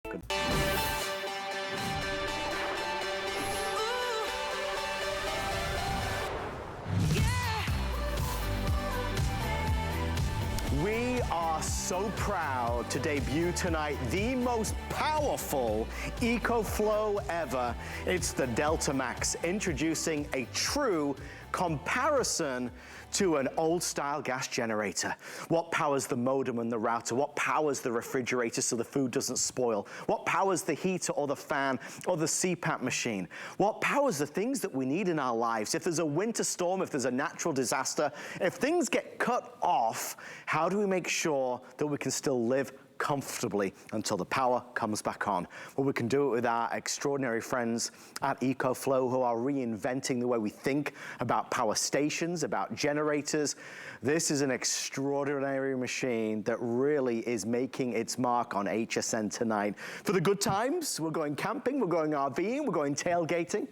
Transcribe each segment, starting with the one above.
We are so proud to debut tonight the most powerful EcoFlow ever. It's the Delta Max, introducing a true comparison to an old style gas generator. What powers the modem and the router? What powers the refrigerator so the food doesn't spoil? What powers the heater or the fan or the CPAP machine? What powers the things that we need in our lives? If there's a winter storm, if there's a natural disaster, if things get cut off, how do we make sure that we can still live comfortably until the power comes back on? Well, we can do it with our extraordinary friends at EcoFlow, who are reinventing the way we think about power stations, about generators. This is an extraordinary machine that really is making its mark on HSN tonight. For the good times, we're going camping, we're going RVing, we're going tailgating.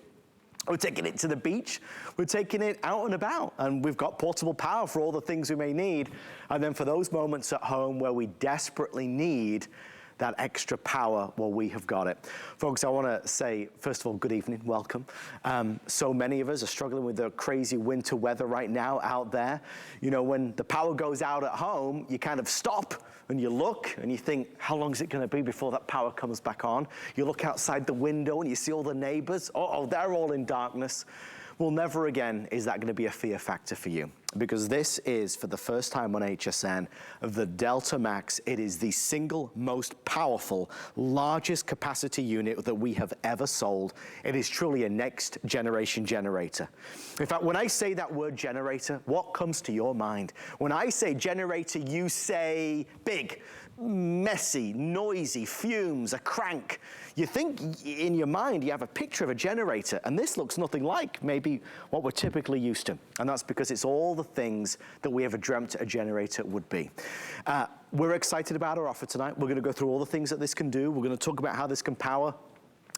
We're taking it to the beach, we're taking it out and about, and we've got portable power for all the things we may need. And then for those moments at home where we desperately need that extra power, well, we have got it. Folks, I wanna say, first of all, good evening, welcome. So many of us are struggling with the crazy winter weather right now out there. You know, when the power goes out at home, you kind of stop and you look and you think, how long is it gonna be before that power comes back on? You look outside the window and you see all the neighbors, oh, they're all in darkness. Well, never again is that gonna be a fear factor for you, because this is, for the first time on HSN, the Delta Max. It is the single most powerful, largest capacity unit that we have ever sold. It is truly a next generation generator. In fact, when I say that word generator, what comes to your mind? When I say generator, you say big, messy, noisy, fumes, a crank. You think in your mind, you have a picture of a generator, and this looks nothing like maybe what we're typically used to. And that's because it's all the things that we ever dreamt a generator would be. We're excited about our offer tonight. We're gonna go through all the things that this can do. We're gonna talk about how this can power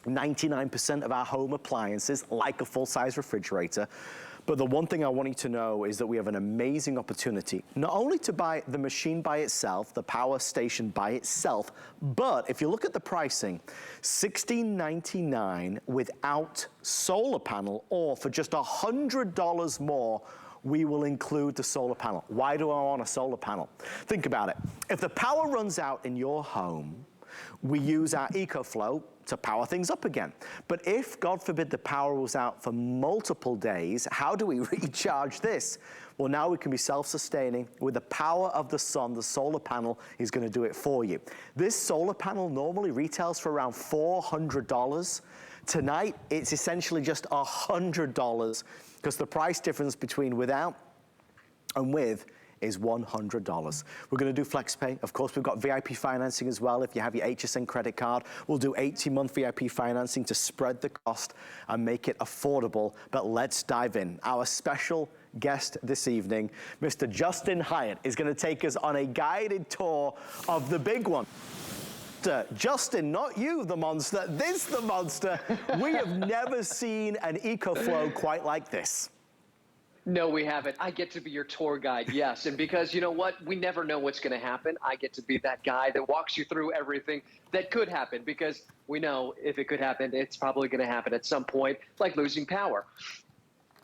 99% of our home appliances, like a full-size refrigerator. But the one thing I want you to know is that we have an amazing opportunity, not only to buy the machine by itself, the power station by itself, but if you look at the pricing, $16.99 without solar panel, or for just $100 more, we will include the solar panel. Why do I want a solar panel? Think about it. If the power runs out in your home, we use our EcoFlow to power things up again. But if, God forbid, the power was out for multiple days, how do we recharge this? Well, now we can be self-sustaining. With the power of the sun, the solar panel is gonna do it for you. This solar panel normally retails for around $400. Tonight, it's essentially just $100, because the price difference between without and with is $100. We're gonna do FlexPay. Of course, we've got VIP financing as well. If you have your HSN credit card, we'll do 18-month VIP financing to spread the cost and make it affordable. But let's dive in. Our special guest this evening, Mr. Justin Hyatt, is gonna take us on a guided tour of the big one. Justin, not you, the monster, this the monster. We have never seen an EcoFlow quite like this. No, we haven't. I get to be your tour guide, yes. And because you know what? We never know what's going to happen. I get to be that guy that walks you through everything that could happen, because we know if it could happen, it's probably going to happen at some point, like losing power.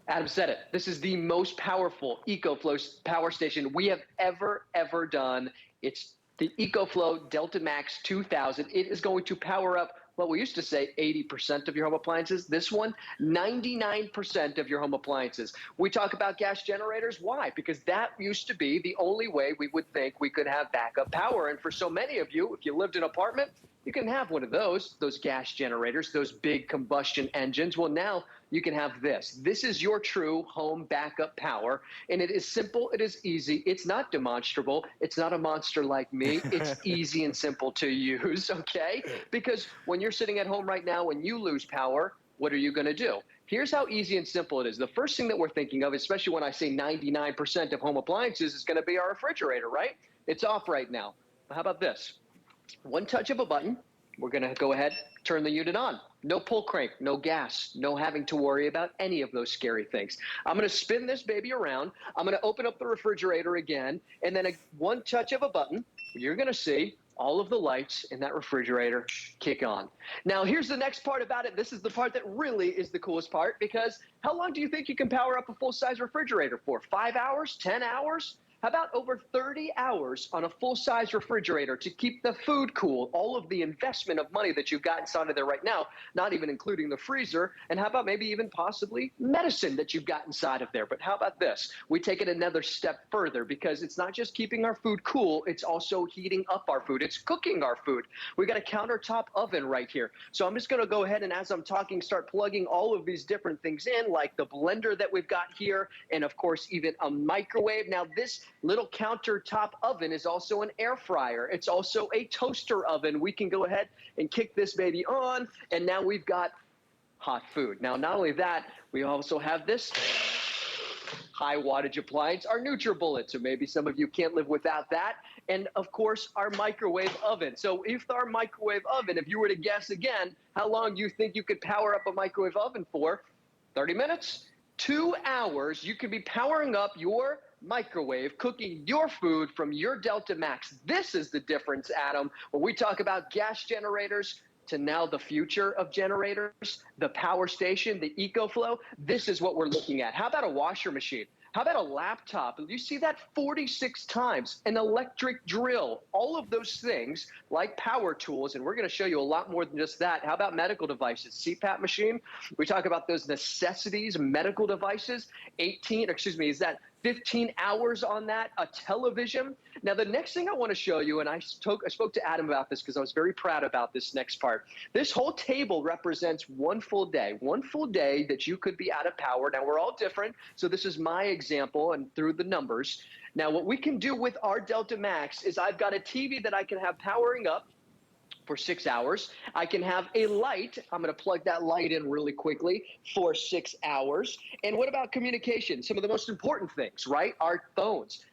Adam said it. This is the most powerful EcoFlow power station we have ever done. It's the EcoFlow Delta Max 2000. It is going to power up what we used to say 80% of your home appliances. This one, 99% of your home appliances. We talk about gas generators. Why? Because that used to be the only way we would think we could have backup power. And for so many of you, if you lived in an apartment, you can have one of those gas generators, those big combustion engines. Well, now you can have this. This is your true home backup power. And it is simple, it is easy. It's not demonstrable. It's not a monster like me. It's easy and simple to use, okay? Because when you're sitting at home right now and you lose power, what are you gonna do? Here's how easy and simple it is. The first thing that we're thinking of, especially when I say 99% of home appliances, is gonna be our refrigerator, right? It's off right now. But how about this? One touch of a button, we're gonna go ahead, turn the unit on. No pull crank, no gas, no having to worry about any of those scary things. I'm gonna spin this baby around. I'm gonna open up the refrigerator again, and then one touch of a button, you're gonna see all of the lights in that refrigerator kick on. Now, here's the next part about it. This is the part that really is the coolest part, because how long do you think you can power up a full-size refrigerator for? 5 hours? 10 hours? How about over 30 hours on a full-size refrigerator to keep the food cool? All of the investment of money that you've got inside of there right now, not even including the freezer. And how about maybe even possibly medicine that you've got inside of there? But how about this? We take it another step further, because it's not just keeping our food cool, it's also heating up our food. It's cooking our food. We got a countertop oven right here. So I'm just going to go ahead and, as I'm talking, start plugging all of these different things in, like the blender that we've got here, and of course even a microwave. Now, this little countertop oven is also an air fryer. It's also a toaster oven. We can go ahead and kick this baby on, and now we've got hot food. Now, not only that, we also have this high wattage appliance, our NutriBullet. So maybe some of you can't live without that. And of course, our microwave oven. So if our microwave oven, if you were to guess again, how long do you think you could power up a microwave oven for? 30 minutes? 2 hours, you could be powering up your microwave, cooking your food from your Delta Max. This is the difference, Adam, when we talk about gas generators to now the future of generators, the power station, the EcoFlow. This is what we're looking at. How about a washer machine? How about a laptop? You see that 46 times, an electric drill, all of those things like power tools, and we're going to show you a lot more than just that. How about medical devices? CPAP machine. We talk about those necessities, medical devices, 15 hours on that, a television. Now, the next thing I want to show you, and I spoke to Adam about this because I was very proud about this next part. This whole table represents one full day that you could be out of power. Now, we're all different, so this is my example and through the numbers. Now, what we can do with our Delta Max is I've got a TV that I can have powering up for 6 hours. I can have a light. I'm going to plug that light in really quickly for 6 hours. And what about communication? Some of the most important things, right? Our phones.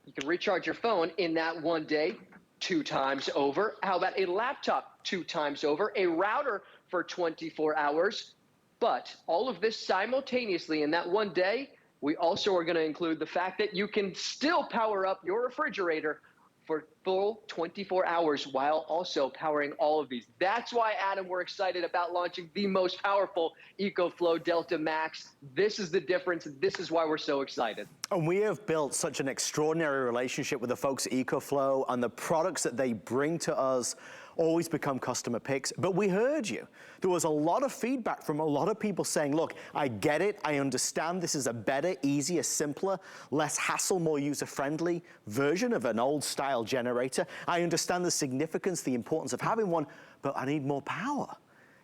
You can recharge your phone in that one day 2 times over. How about a laptop 2 times over? A router for 24 hours. But all of this simultaneously in that one day, we also are going to include the fact that you can still power up your refrigerator for full 24 hours while also powering all of these. That's why, Adam, we're excited about launching the most powerful EcoFlow Delta Max. This is the difference. This is why we're so excited. And we have built such an extraordinary relationship with the folks at EcoFlow, and the products that they bring to us always become customer picks. But we heard you. There was a lot of feedback from a lot of people saying, look, I get it, I understand this is a better, easier, simpler, less hassle, more user-friendly version of an old style generator. I understand the significance, the importance of having one, but I need more power.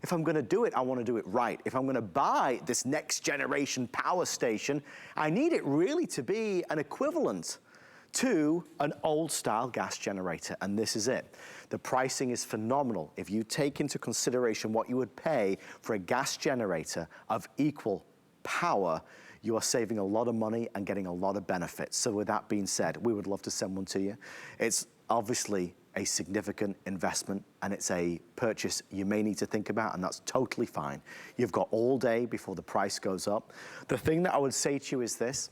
If I'm gonna do it, I wanna do it right. If I'm gonna buy this next generation power station, I need it really to be an equivalent to an old style gas generator, and this is it. The pricing is phenomenal. If you take into consideration what you would pay for a gas generator of equal power, you are saving a lot of money and getting a lot of benefits. So with that being said, we would love to send one to you. It's obviously a significant investment, and it's a purchase you may need to think about, and that's totally fine. You've got all day before the price goes up. The thing that I would say to you is this: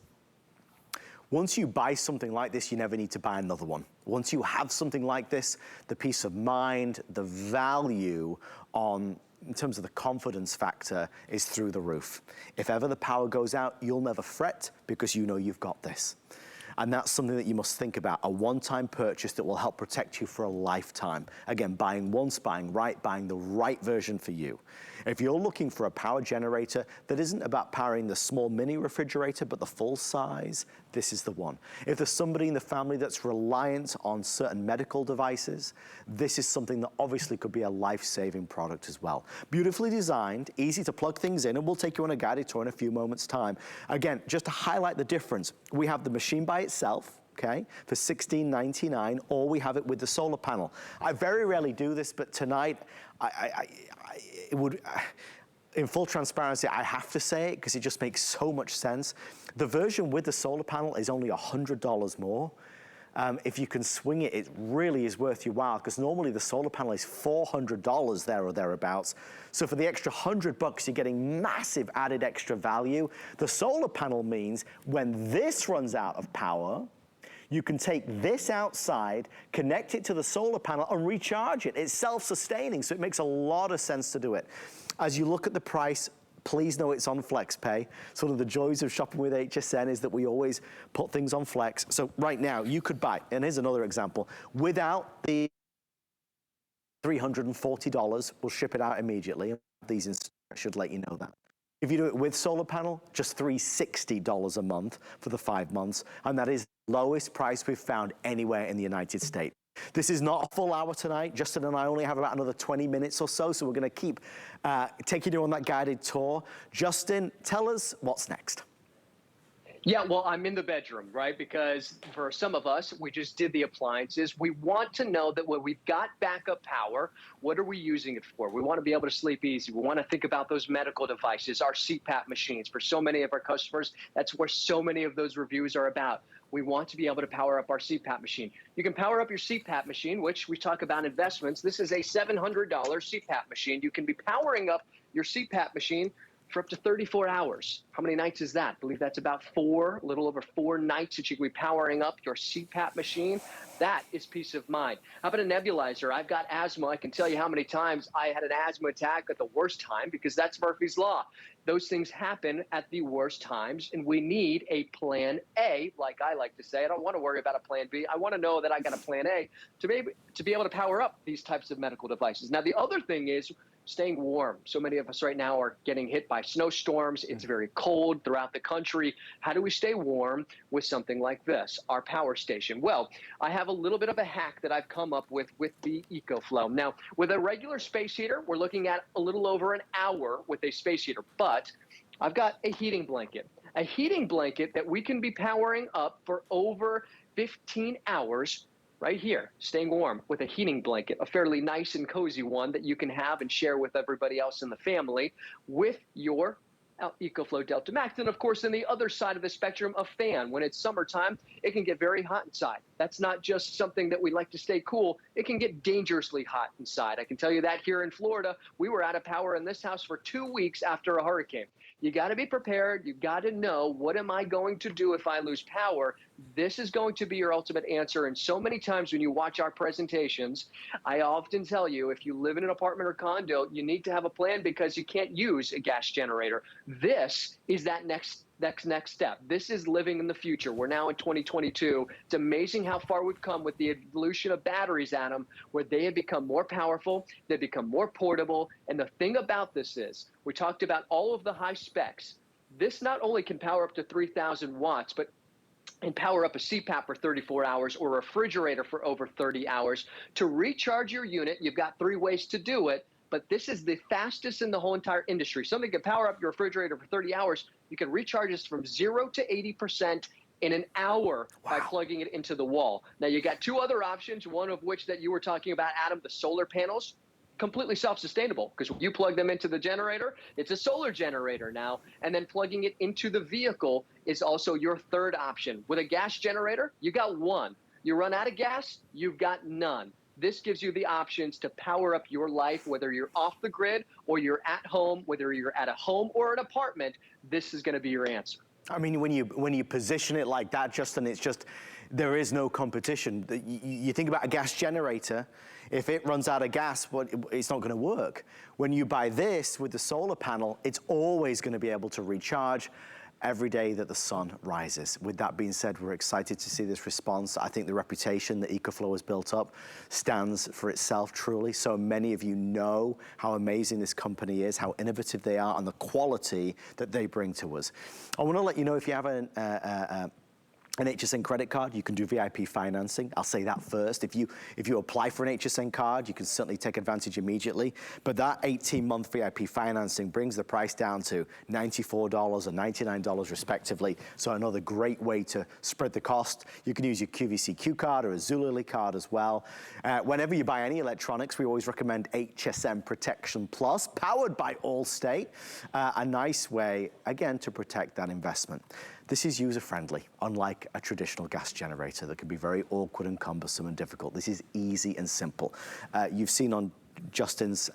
once you buy something like this, you never need to buy another one. Once you have something like this, the peace of mind, the value in terms of the confidence factor is through the roof. If ever the power goes out, you'll never fret because you know you've got this. And that's something that you must think about, a one-time purchase that will help protect you for a lifetime. Again, buying once, buying right, buying the right version for you. If you're looking for a power generator that isn't about powering the small mini refrigerator, but the full size, this is the one. If there's somebody in the family that's reliant on certain medical devices, this is something that obviously could be a life-saving product as well. Beautifully designed, easy to plug things in, and we'll take you on a guided tour in a few moments' time. Again, just to highlight the difference, we have the machine by itself, okay, for $16.99, or we have it with the solar panel. I very rarely do this, but tonight, it would, in full transparency, I have to say it because it just makes so much sense. The version with the solar panel is only $100 more. If you can swing it, it really is worth your while, because normally the solar panel is $400 there or thereabouts. So for the extra $100, you're getting massive added extra value. The solar panel means when this runs out of power, You can take this outside, connect it to the solar panel and recharge it. It's self-sustaining, so it makes a lot of sense to do it. As you look at the price, please know it's on Flex Pay. Sort of the joys of shopping with HSN is that we always put things on Flex. So right now, you could buy, and here's another example, without the $340, we'll ship it out immediately. These in store should let you know that. If you do it with solar panel, just $360 a month for the 5 months, and that is the lowest price we've found anywhere in the United States. This is not a full hour tonight. Justin and I only have about another 20 minutes or so, so we're gonna keep taking you on that guided tour. Justin, tell us what's next. Yeah, well, I'm in the bedroom, right? Because for some of us, we just did the appliances. We want to know that when we've got backup power, what are we using it for? We want to be able to sleep easy. We want to think about those medical devices, our CPAP machines. For so many of our customers, that's where so many of those reviews are about. We want to be able to power up our CPAP machine. You can power up your CPAP machine, which we talk about investments. This is a $700 CPAP machine. You can be powering up your CPAP machine for up to 34 hours. How many nights is that? I believe that's about a little over 4 nights that you can be powering up your CPAP machine. That is peace of mind. How about a nebulizer? I've got asthma. I can tell you how many times I had an asthma attack at the worst time, because that's Murphy's Law. Those things happen at the worst times, and we need a plan A, like I like to say. I don't want to worry about a plan B. I want to know that I got a plan A to be able to power up these types of medical devices. Now, the other thing is staying warm. So many of us right now are getting hit by snowstorms. It's very cold throughout the country. How do we stay warm with something like this, our power station? Well, I have a little bit of a hack that I've come up with the EcoFlow. Now, with a regular space heater, we're looking at a little over an hour with a space heater, but I've got a heating blanket that we can be powering up for over 15 hours right here, staying warm with a heating blanket, a fairly nice and cozy one that you can have and share with everybody else in the family with your EcoFlow Delta Max. And of course, on the other side of the spectrum, a fan. When it's summertime, it can get very hot inside. That's not just something that we like to stay cool. It can get dangerously hot inside. I can tell you that here in Florida, we were out of power in this house for 2 weeks after a hurricane. You got to be prepared. You got to know, what am I going to do if I lose power? This is going to be your ultimate answer. And so many times when you watch our presentations, I often tell you, if you live in an apartment or condo, you need to have a plan, because you can't use a gas generator. This is that next step. This is living in the future. We're now in 2022. It's amazing how far we've come with the evolution of batteries, Adam, where they have become more powerful, they become more portable. And the thing about this is, we talked about all of the high specs. This not only can power up to 3,000 watts, but and power up a CPAP for 34 hours or a refrigerator for over 30 hours. To recharge your unit, you've got 3 ways to do it, but this is the fastest in the whole entire industry. Something can power up your refrigerator for 30 hours. You can recharge this from 0 to 80% in an hour by plugging it into the wall. Now, you got 2 other options, one of which that you were talking about, Adam, the solar panels. Completely self-sustainable, because when you plug them into the generator, it's a solar generator now, and then plugging it into the vehicle is also your third option. With a gas generator, you got one. You run out of gas, you've got none. This gives you the options to power up your life, whether you're off the grid or you're at home, whether you're at a home or an apartment. This is going to be your answer. I mean, when you position it like that, Justin, it's just, there is no competition. You think about a gas generator, if it runs out of gas, it's not gonna work. When you buy this with the solar panel, it's always gonna be able to recharge every day that the sun rises. With that being said, we're excited to see this response. I think the reputation that EcoFlow has built up stands for itself, truly. So many of you know how amazing this company is, how innovative they are, and the quality that they bring to us. I wanna let you know, if you have an HSN credit card, you can do VIP financing. I'll say that first. If you apply for an HSN card, you can certainly take advantage immediately. But that 18-month VIP financing brings the price down to $94 and $99 respectively. So another great way to spread the cost. You can use your QVC card or a Zulily card as well. Whenever you buy any electronics, we always recommend HSM Protection Plus, powered by Allstate. A nice way, again, to protect that investment. This is user-friendly, unlike a traditional gas generator that can be very awkward and cumbersome and difficult. This is easy and simple. You've seen on Justin's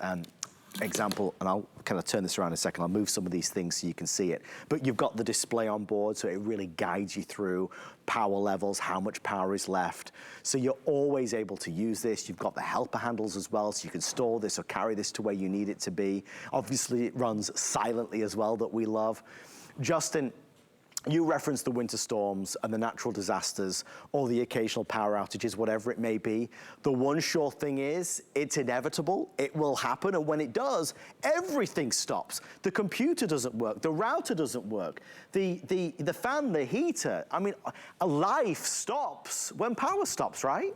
example, and I'll kind of turn this around in a second. I'll move some of these things so you can see it. But you've got the display on board, so it really guides you through power levels, how much power is left. So you're always able to use this. You've got the helper handles as well, so you can store this or carry this to where you need it to be. Obviously, it runs silently as well, that we love. Justin, you referenced the winter storms and the natural disasters, or the occasional power outages, whatever it may be. The one sure thing is, it's inevitable, it will happen, and when it does, everything stops. The computer doesn't work, the router doesn't work, the fan, the heater, I mean, a life stops when power stops, right?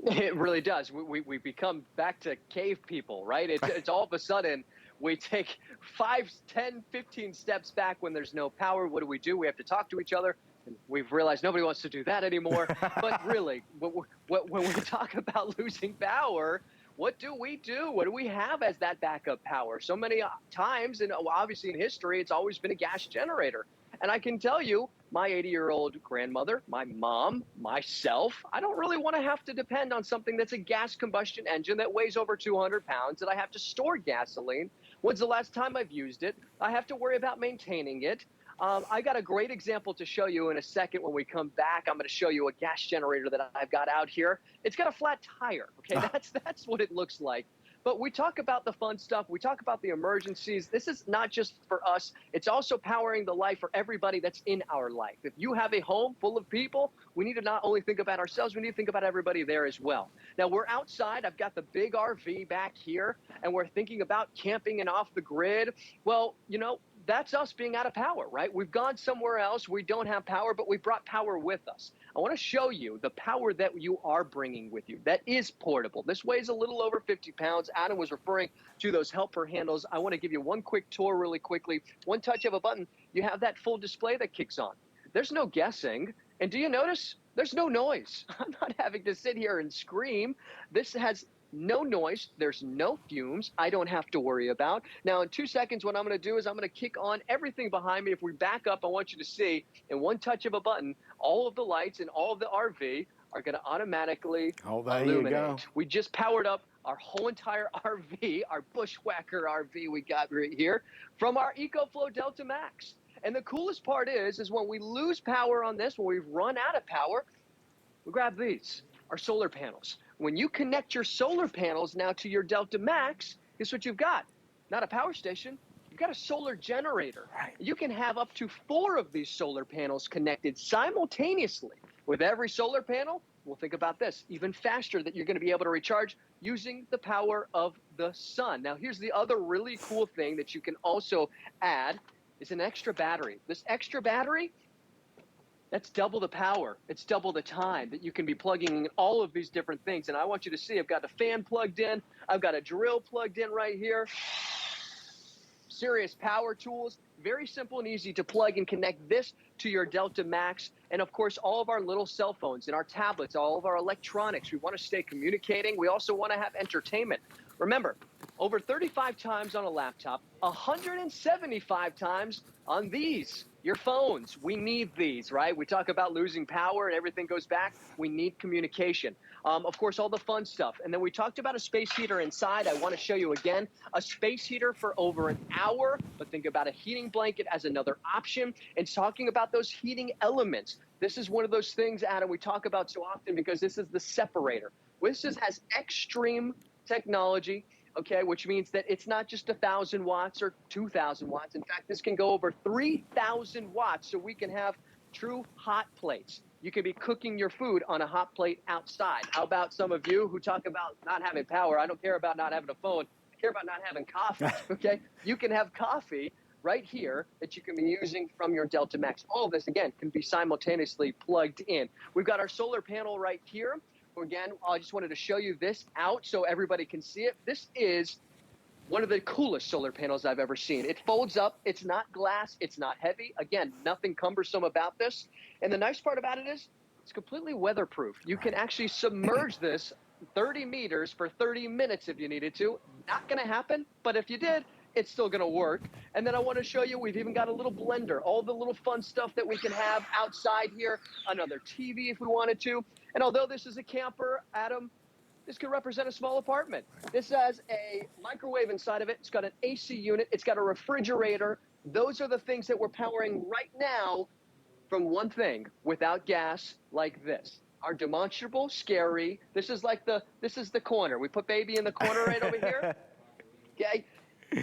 It really does. We become back to cave people, right? It's all of a sudden, we take 5, 10, 15 steps back when there's no power. What do? We have to talk to each other. And we've realized nobody wants to do that anymore. But really, when we talk about losing power, what do we do? What do we have as that backup power? So many times, and obviously in history, it's always been a gas generator. And I can tell you, my 80-year-old grandmother, my mom, myself, I don't really want to have to depend on something that's a gas combustion engine that weighs over 200 pounds, that I have to store gasoline. When's the last time I've used it? I have to worry about maintaining it. I got a great example to show you in a second when we come back. I'm going to show you a gas generator that I've got out here. It's got a flat tire, okay? That's what it looks like. But we talk about the fun stuff. We talk about the emergencies. This is not just for us. It's also powering the life for everybody that's in our life. If you have a home full of people, we need to not only think about ourselves, we need to think about everybody there as well. Now, we're outside. I've got the big RV back here, and we're thinking about camping and off the grid. Well, you know, that's us being out of power, right? We've gone somewhere else. We don't have power, but we brought power with us. I want to show you the power that you are bringing with you. That is portable. This weighs a little over 50 pounds. Adam was referring to those helper handles. I want to give you one quick tour really quickly. One touch of a button, you have that full display that kicks on. There's no guessing. And do you notice? There's no noise. I'm not having to sit here and scream. This has no noise. There's no fumes. I don't have to worry about. Now, in 2 seconds, what I'm going to do is I'm going to kick on everything behind me. If we back up, I want you to see, in one touch of a button, all of the lights and all of the RV are going to automatically illuminate. We just powered up our whole entire RV, our bushwhacker RV we got right here, from our EcoFlow Delta Max. And the coolest part is when we lose power on this, when we've run out of power, we grab these, our solar panels. When you connect your solar panels now to your Delta Max, guess what you've got? Not a power station, you've got a solar generator. Right. You can have up to 4 of these solar panels connected simultaneously. With every solar panel, we'll think about this, even faster, that you're going to be able to recharge using the power of the sun. Now, here's the other really cool thing that you can also add is an extra battery. This extra battery, that's double the power. It's double the time that you can be plugging in all of these different things. And I want you to see, I've got a fan plugged in. I've got a drill plugged in right here. Serious power tools. Very simple and easy to plug and connect this to your Delta Max. And of course, all of our little cell phones and our tablets, all of our electronics. We want to stay communicating. We also want to have entertainment. Remember, over 35 times on a laptop, 175 times on these, your phones. We need these, right? We talk about losing power and everything goes back. We need communication. Of course, all the fun stuff. And then we talked about a space heater inside. I want to show you again, a space heater for over an hour, but think about a heating blanket as another option, and talking about those heating elements. This is one of those things, Adam, we talk about so often because this is the separator. This has extreme technology, okay, which means that it's not just 1,000 watts or 2,000 watts. In fact, this can go over 3,000 watts, so we can have true hot plates. You can be cooking your food on a hot plate outside. How about some of you who talk about not having power? I don't care about not having a phone. I care about not having coffee, okay? You can have coffee right here that you can be using from your Delta Max. All of this, again, can be simultaneously plugged in. We've got our solar panel right here. Again, I just wanted to show you this out so everybody can see it. This is one of the coolest solar panels I've ever seen. It folds up. It's not glass. It's not heavy. Again, nothing cumbersome about this. And the nice part about it is it's completely weatherproof. You can actually submerge this 30 meters for 30 minutes if you needed to. Not going to happen, but if you did, it's still going to work. And then I want to show you, we've even got a little blender, all the little fun stuff that we can have outside here, another TV if we wanted to. And although this is a camper, Adam, this could represent a small apartment. This has a microwave inside of it. It's got an AC unit. It's got a refrigerator. Those are the things that we're powering right now from one thing, without gas, like this. Our demonstrable, scary, this is the corner. We put baby in the corner right over here. Okay,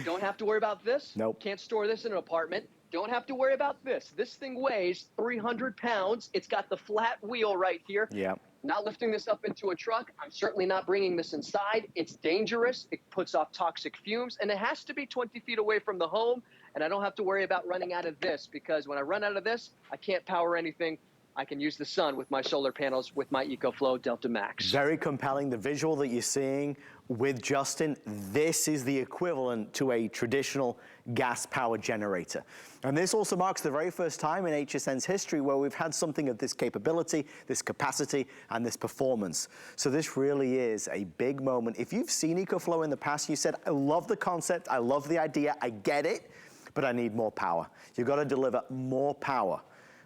don't have to worry about this. Nope. Can't store this in an apartment. Don't have to worry about this. This thing weighs 300 pounds. It's got the flat wheel right here. Yeah. Not lifting this up into a truck. I'm certainly not bringing this inside. It's dangerous. It puts off toxic fumes, and it has to be 20 feet away from the home. And I don't have to worry about running out of this, because when I run out of this, I can't power anything. I can use the sun with my solar panels with my EcoFlow Delta Max. Very compelling. The visual that you're seeing with Justin, this is the equivalent to a traditional gas power generator. And this also marks the very first time in HSN's history where we've had something of this capability, this capacity, and this performance. So this really is a big moment. If you've seen EcoFlow in the past, you said, I love the concept, I love the idea, I get it, but I need more power. You've got to deliver more power.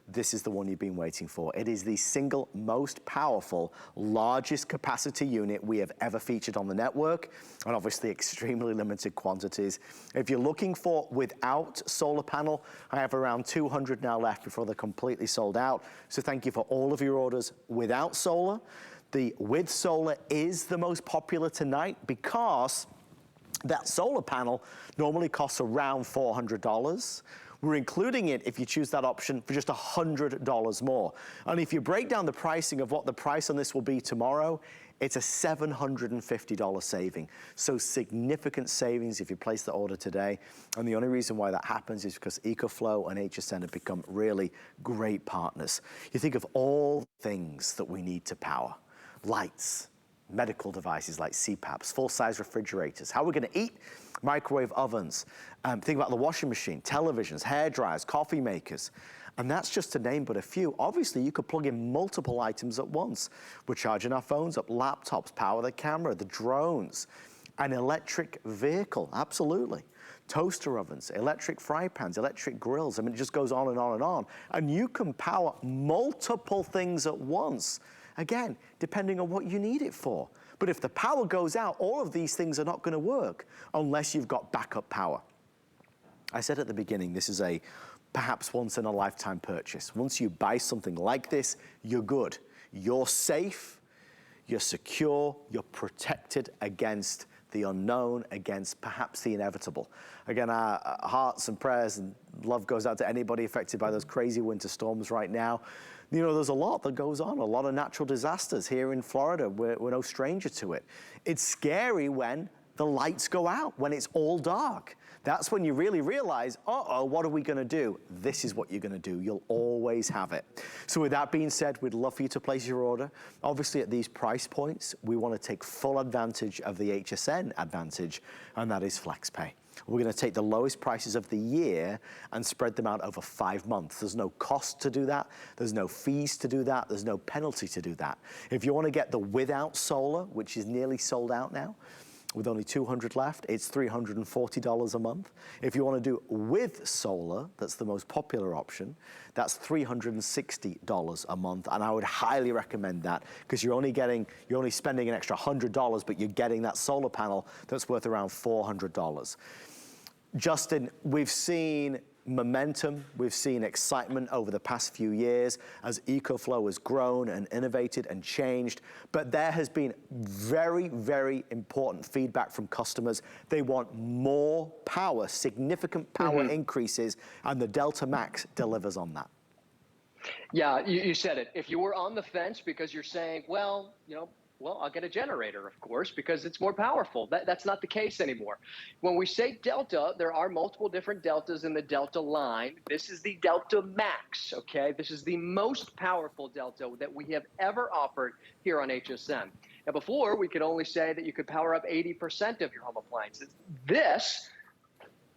This is the one you've been waiting for. It is the single most powerful, largest capacity unit we have ever featured on the network, and obviously extremely limited quantities. If you're looking for without solar panel, I have around 200 now left before they're completely sold out. So thank you for all of your orders without solar. The with solar is the most popular tonight because that solar panel normally costs around $400. We're including it, if you choose that option, for just $100 more. And if you break down the pricing of what the price on this will be tomorrow, it's a $750 saving. So significant savings if you place the order today. And the only reason why that happens is because EcoFlow and HSN have become really great partners. You think of all things that we need to power: lights, medical devices like CPAPs, full-size refrigerators, how we're gonna eat, microwave ovens, think about the washing machine, televisions, hair dryers, coffee makers. And that's just to name but a few. Obviously, you could plug in multiple items at once. We're charging our phones up, laptops, power the camera, the drones, an electric vehicle, absolutely. Toaster ovens, electric fry pans, electric grills. I mean, it just goes on and on and on. And you can power multiple things at once. Again, depending on what you need it for. But if the power goes out, all of these things are not going to work unless you've got backup power. I said at the beginning, this is a perhaps once in a lifetime purchase. Once you buy something like this, you're good. You're safe, you're secure, you're protected against the unknown, against perhaps the inevitable. Again, our hearts and prayers and love goes out to anybody affected by those crazy winter storms right now. You know, there's a lot that goes on, a lot of natural disasters here in Florida. We're no stranger to it. It's scary when the lights go out, when it's all dark. That's when you really realize, uh-oh, what are we gonna do? This is what you're gonna do. You'll always have it. So with that being said, we'd love for you to place your order. Obviously at these price points, we wanna take full advantage of the HSN advantage, and that is FlexPay. We're gonna take the lowest prices of the year and spread them out over 5 months. There's no cost to do that. There's no fees to do that. There's no penalty to do that. If you wanna get the without solar, which is nearly sold out now, with only 200 left, it's $340 a month. If you want to do with solar, that's the most popular option, that's $360 a month. And I would highly recommend that because you're only spending an extra $100, but you're getting that solar panel that's worth around $400. Justin, we've seen momentum, we've seen excitement over the past few years as EcoFlow has grown and innovated and changed, but there has been very, very important feedback from customers. They want more power, significant power increases, and the Delta Max delivers on that. Yeah, you said it. If you were on the fence because you're saying, well, I'll get a generator, of course, because it's more powerful. That's not the case anymore. When we say Delta, there are multiple different Deltas in the Delta line. This is the Delta Max, okay? This is the most powerful Delta that we have ever offered here on HSN. Now, before, we could only say that you could power up 80% of your home appliances. This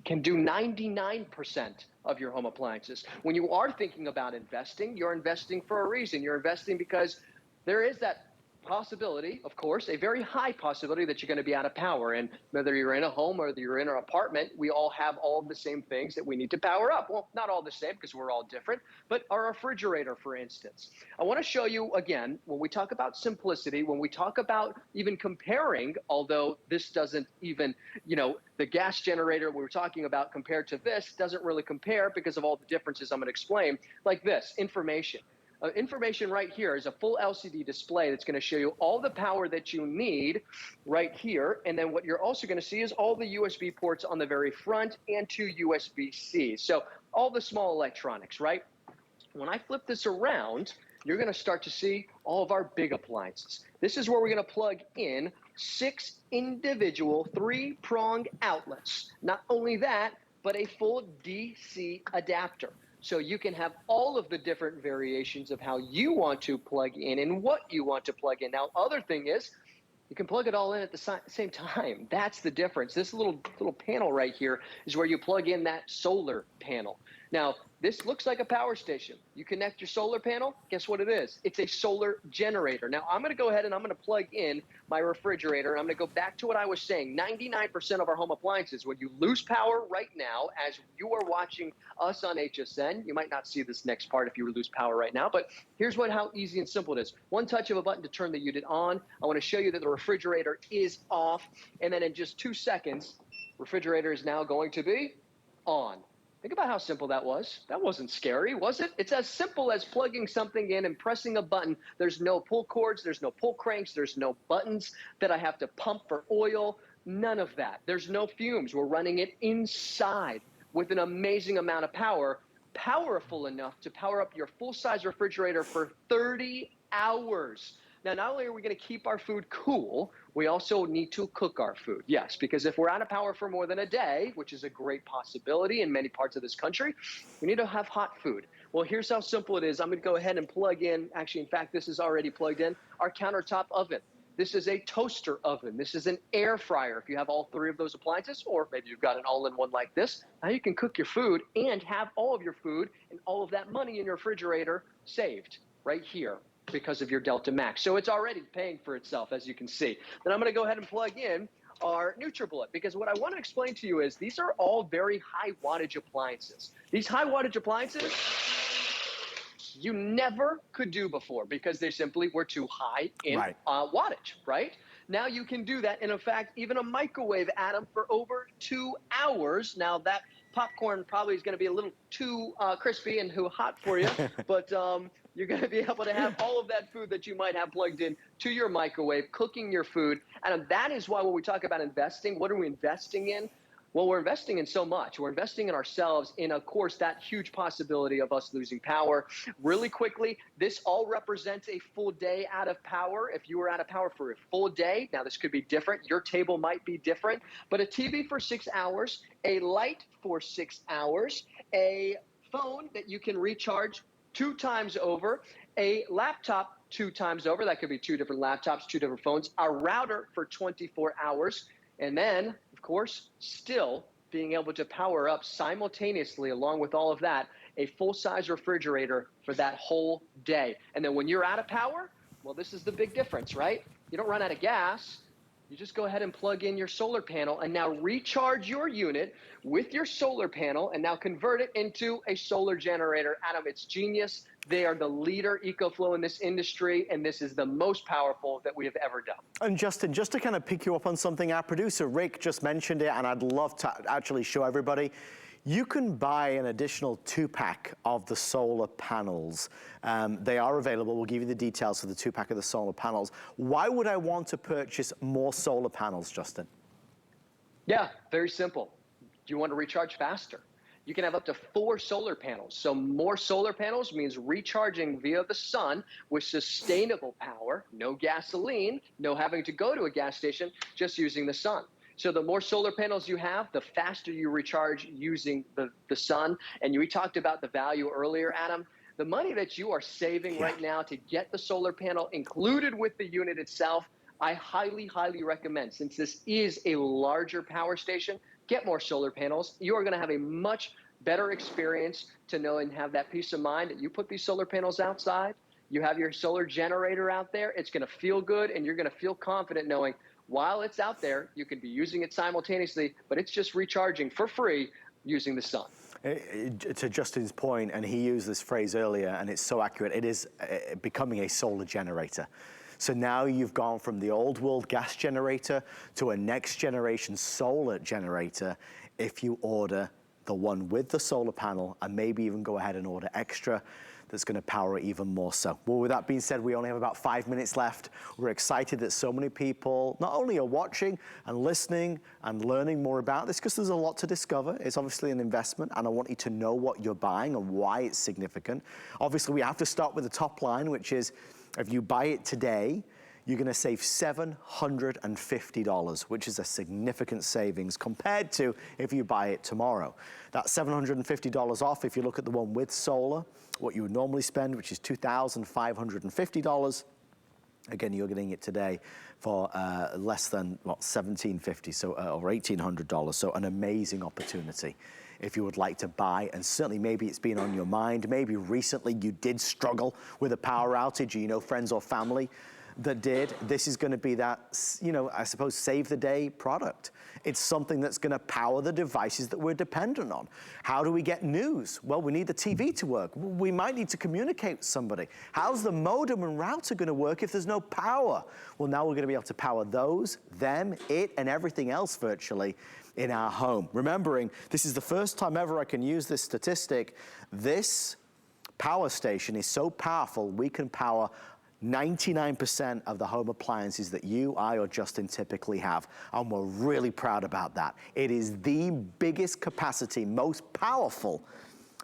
can do 99% of your home appliances. When you are thinking about investing, you're investing for a reason. You're investing because there is that possibility, of course, a very high possibility that you're going to be out of power. And whether you're in a home or whether you're in an apartment, we all have all of the same things that we need to power up. Well, not all the same because we're all different, but our refrigerator, for instance. I want to show you again, when we talk about simplicity, when we talk about even comparing, although this doesn't even, the gas generator we were talking about compared to this doesn't really compare because of all the differences I'm going to explain, like this, information. Information right here is a full LCD display that's going to show you all the power that you need right here. And then what you're also going to see is all the USB ports on the very front and 2 USB-C. So all the small electronics, right? When I flip this around, you're going to start to see all of our big appliances. This is where we're going to plug in 6 individual 3-prong outlets. Not only that, but a full DC adapter. So you can have all of the different variations of how you want to plug in and what you want to plug in. Now, other thing is, you can plug it all in at the same time. That's the difference. This little panel right here is where you plug in that solar panel. Now, this looks like a power station. You connect your solar panel, guess what it is? It's a solar generator. Now, I'm going to go ahead and I'm going to plug in my refrigerator, and I'm going to go back to what I was saying. 99% of our home appliances, when you lose power right now, as you are watching us on HSN, you might not see this next part if you lose power right now, but here's how easy and simple it is. One touch of a button to turn the unit on. I want to show you that the refrigerator is off, and then in just 2 seconds, refrigerator is now going to be on. Think about how simple that was. That wasn't scary, was it? It's as simple as plugging something in and pressing a button. There's no pull cords, there's no pull cranks, there's no buttons that I have to pump for oil, none of that. There's no fumes. We're running it inside with an amazing amount of power, powerful enough to power up your full-size refrigerator for 30 hours. Now, not only are we going to keep our food cool, we also need to cook our food. Yes, because if we're out of power for more than a day, which is a great possibility in many parts of this country, we need to have hot food. Well, here's how simple it is. I'm going to go ahead and plug in, actually, in fact, this is already plugged in, our countertop oven. This is a toaster oven. This is an air fryer. If you have all 3 of those appliances, or maybe you've got an all-in-one like this, now you can cook your food and have all of your food and all of that money in your refrigerator saved right here because of your Delta Max. So it's already paying for itself, as you can see. Then I'm going to go ahead and plug in our NutriBullet, because what I want to explain to you is these are all very high wattage appliances. These high wattage appliances you never could do before because they simply were too high in wattage, right? Now you can do that. And in fact, even a microwave, Adam, for over 2 hours. Now that popcorn probably is going to be a little too crispy and too hot for you, but you're going to be able to have all of that food that you might have plugged in to your microwave, cooking your food. And that is why when we talk about investing, what are we investing in? Well, we're investing in so much. We're investing in ourselves, in, of course, that huge possibility of us losing power. Really quickly, this all represents a full day out of power. If you were out of power for a full day, now this could be different. Your table might be different. But a TV for 6 hours, a light for 6 hours, a phone that you can recharge 2 times over, a laptop 2 times over. That could be 2 different laptops, 2 different phones, a router for 24 hours. And then, of course, still being able to power up simultaneously, along with all of that, a full-size refrigerator for that whole day. And then when you're out of power, well, this is the big difference, right? You don't run out of gas. You just go ahead and plug in your solar panel and now recharge your unit with your solar panel and now convert it into a solar generator. Adam, it's genius. They are the leader, EcoFlow, in this industry, and this is the most powerful that we have ever done. And Justin, just to kind of pick you up on something, our producer Rick just mentioned it, and I'd love to actually show everybody. You can buy an additional 2-pack of the solar panels. They are available. We'll give you the details for the 2-pack of the solar panels. Why would I want to purchase more solar panels, Justin? Yeah, very simple. Do you want to recharge faster? You can have up to 4 solar panels. So more solar panels means recharging via the sun with sustainable power, no gasoline, no having to go to a gas station, just using the sun. So the more solar panels you have, the faster you recharge using the sun. And we talked about the value earlier, Adam. The money that you are saving right now to get the solar panel included with the unit itself, I highly, highly recommend. Since this is a larger power station, get more solar panels. You are going to have a much better experience to know and have that peace of mind that you put these solar panels outside. You have your solar generator out there. It's going to feel good, and you're going to feel confident knowing while it's out there, you can be using it simultaneously, but it's just recharging for free using the sun. To Justin's point, and he used this phrase earlier, and it's so accurate, it is becoming a solar generator. So now you've gone from the old world gas generator to a next generation solar generator if you order the one with the solar panel, and maybe even go ahead and order extra that's going to power it even more so. Well, with that being said, we only have about 5 minutes left. We're excited that so many people not only are watching and listening and learning more about this, because there's a lot to discover. It's obviously an investment, and I want you to know what you're buying and why it's significant. Obviously, we have to start with the top line, which is if you buy it today, you're going to save $750, which is a significant savings compared to if you buy it tomorrow. That's $750 off if you look at the one with solar, what you would normally spend, which is $2,550. Again, you're getting it today for less than, what, $1,750, so or $1,800. So an amazing opportunity if you would like to buy, and certainly maybe it's been on your mind. Maybe recently you did struggle with a power outage, or you know friends or family that did. This is going to be that, you know, I suppose, save the day product. It's something that's going to power the devices that we're dependent on. How do we get news? Well, we need the TV to work. We might need to communicate with somebody. How's the modem and router going to work if there's no power? Well, now we're going to be able to power those, them, it, and everything else virtually in our home. Remembering, this is the first time ever I can use this statistic. This power station is so powerful, we can power 99% of the home appliances that you, I, or Justin typically have, and we're really proud about that. It is the biggest capacity, most powerful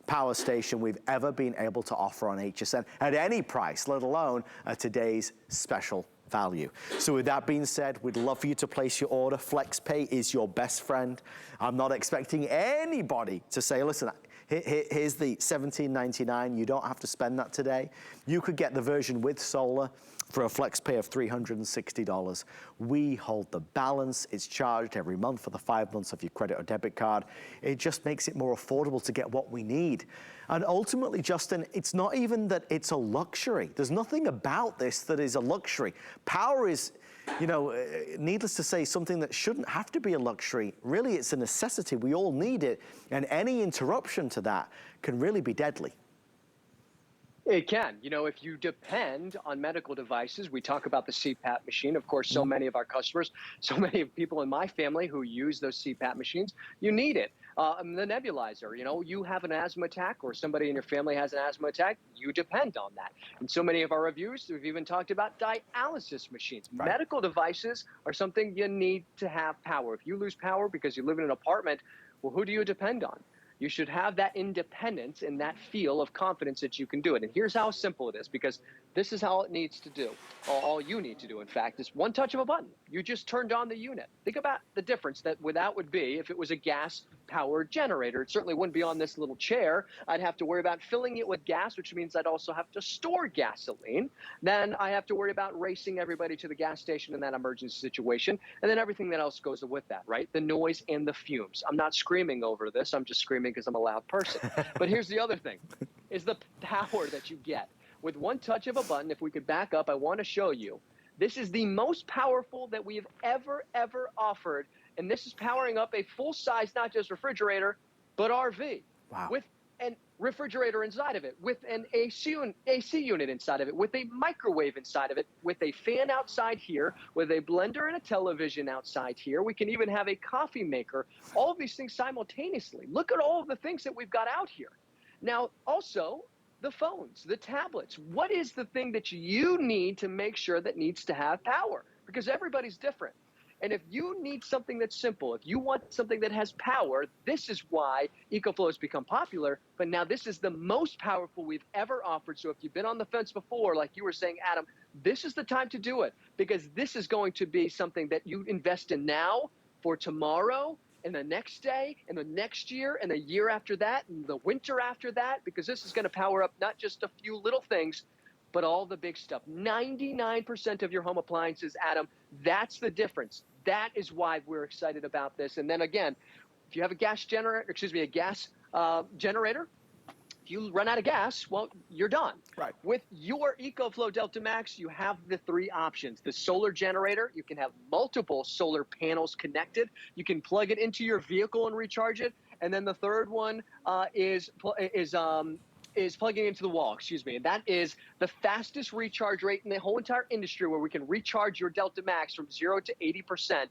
power station we've ever been able to offer on HSN at any price, let alone at today's special value. So with that being said, we'd love for you to place your order. FlexPay is your best friend. I'm not expecting anybody to say, listen, here's the $17.99. You don't have to spend that today. You could get the version with solar for a flex pay of $360. We hold the balance. It's charged every month for the 5 months of your credit or debit card. It just makes it more affordable to get what we need. And ultimately, Justin, it's not even that it's a luxury. There's nothing about this that is a luxury. Power is, you know, needless to say, something that shouldn't have to be a luxury. Really, it's a necessity. We all need it. And any interruption to that can really be deadly. It can. You know, if you depend on medical devices, we talk about the CPAP machine. Of course, so many of our customers, so many people in my family who use those CPAP machines, you need it. The nebulizer, you know, you have an asthma attack or somebody in your family has an asthma attack, you depend on that. And so many of our reviews, we've even talked about dialysis machines. Right. Medical devices are something you need to have power. If you lose power because you live in an apartment, well, who do you depend on? You should have that independence and that feel of confidence that you can do it. And here's how simple it is, because this is how it needs to do. All you need to do, in fact, is one touch of a button. You just turned on the unit. Think about the difference that would be if it was a gas-powered generator. It certainly wouldn't be on this little chair. I'd have to worry about filling it with gas, which means I'd also have to store gasoline. Then I have to worry about racing everybody to the gas station in that emergency situation. And then everything that else goes with that, right? The noise and the fumes. I'm not screaming over this. I'm just screaming because I'm a loud person. But here's the other thing, is the power that you get. With one touch of a button, if we could back up, I want to show you. This is the most powerful that we have ever offered. And this is powering up a full-size, not just refrigerator, but RV. Wow. With a refrigerator inside of it, with an AC unit inside of it, with a microwave inside of it, with a fan outside here, with a blender and a television outside here. We can even have a coffee maker, all of these things simultaneously. Look at all of the things that we've got out here. Now, also, the phones, the tablets. What is the thing that you need to make sure that needs to have power? Because everybody's different. And if you need something that's simple, if you want something that has power, this is why EcoFlow has become popular. But now this is the most powerful we've ever offered. So if you've been on the fence before, like you were saying, Adam, this is the time to do it, because this is going to be something that you invest in now for tomorrow, and the next day, and the next year, and the year after that, and the winter after that, because this is going to power up not just a few little things, but all the big stuff. 99% of your home appliances, Adam, that's the difference. That is why we're excited about this. And then again, if you have a gas generator, If you run out of gas, well, you're done. Right. With your EcoFlow Delta Max, you have the three options. The solar generator, you can have multiple solar panels connected. You can plug it into your vehicle and recharge it. And then the third one is plugging into the wall, and that is the fastest recharge rate in the whole entire industry, where we can recharge your Delta Max from 0 to 80%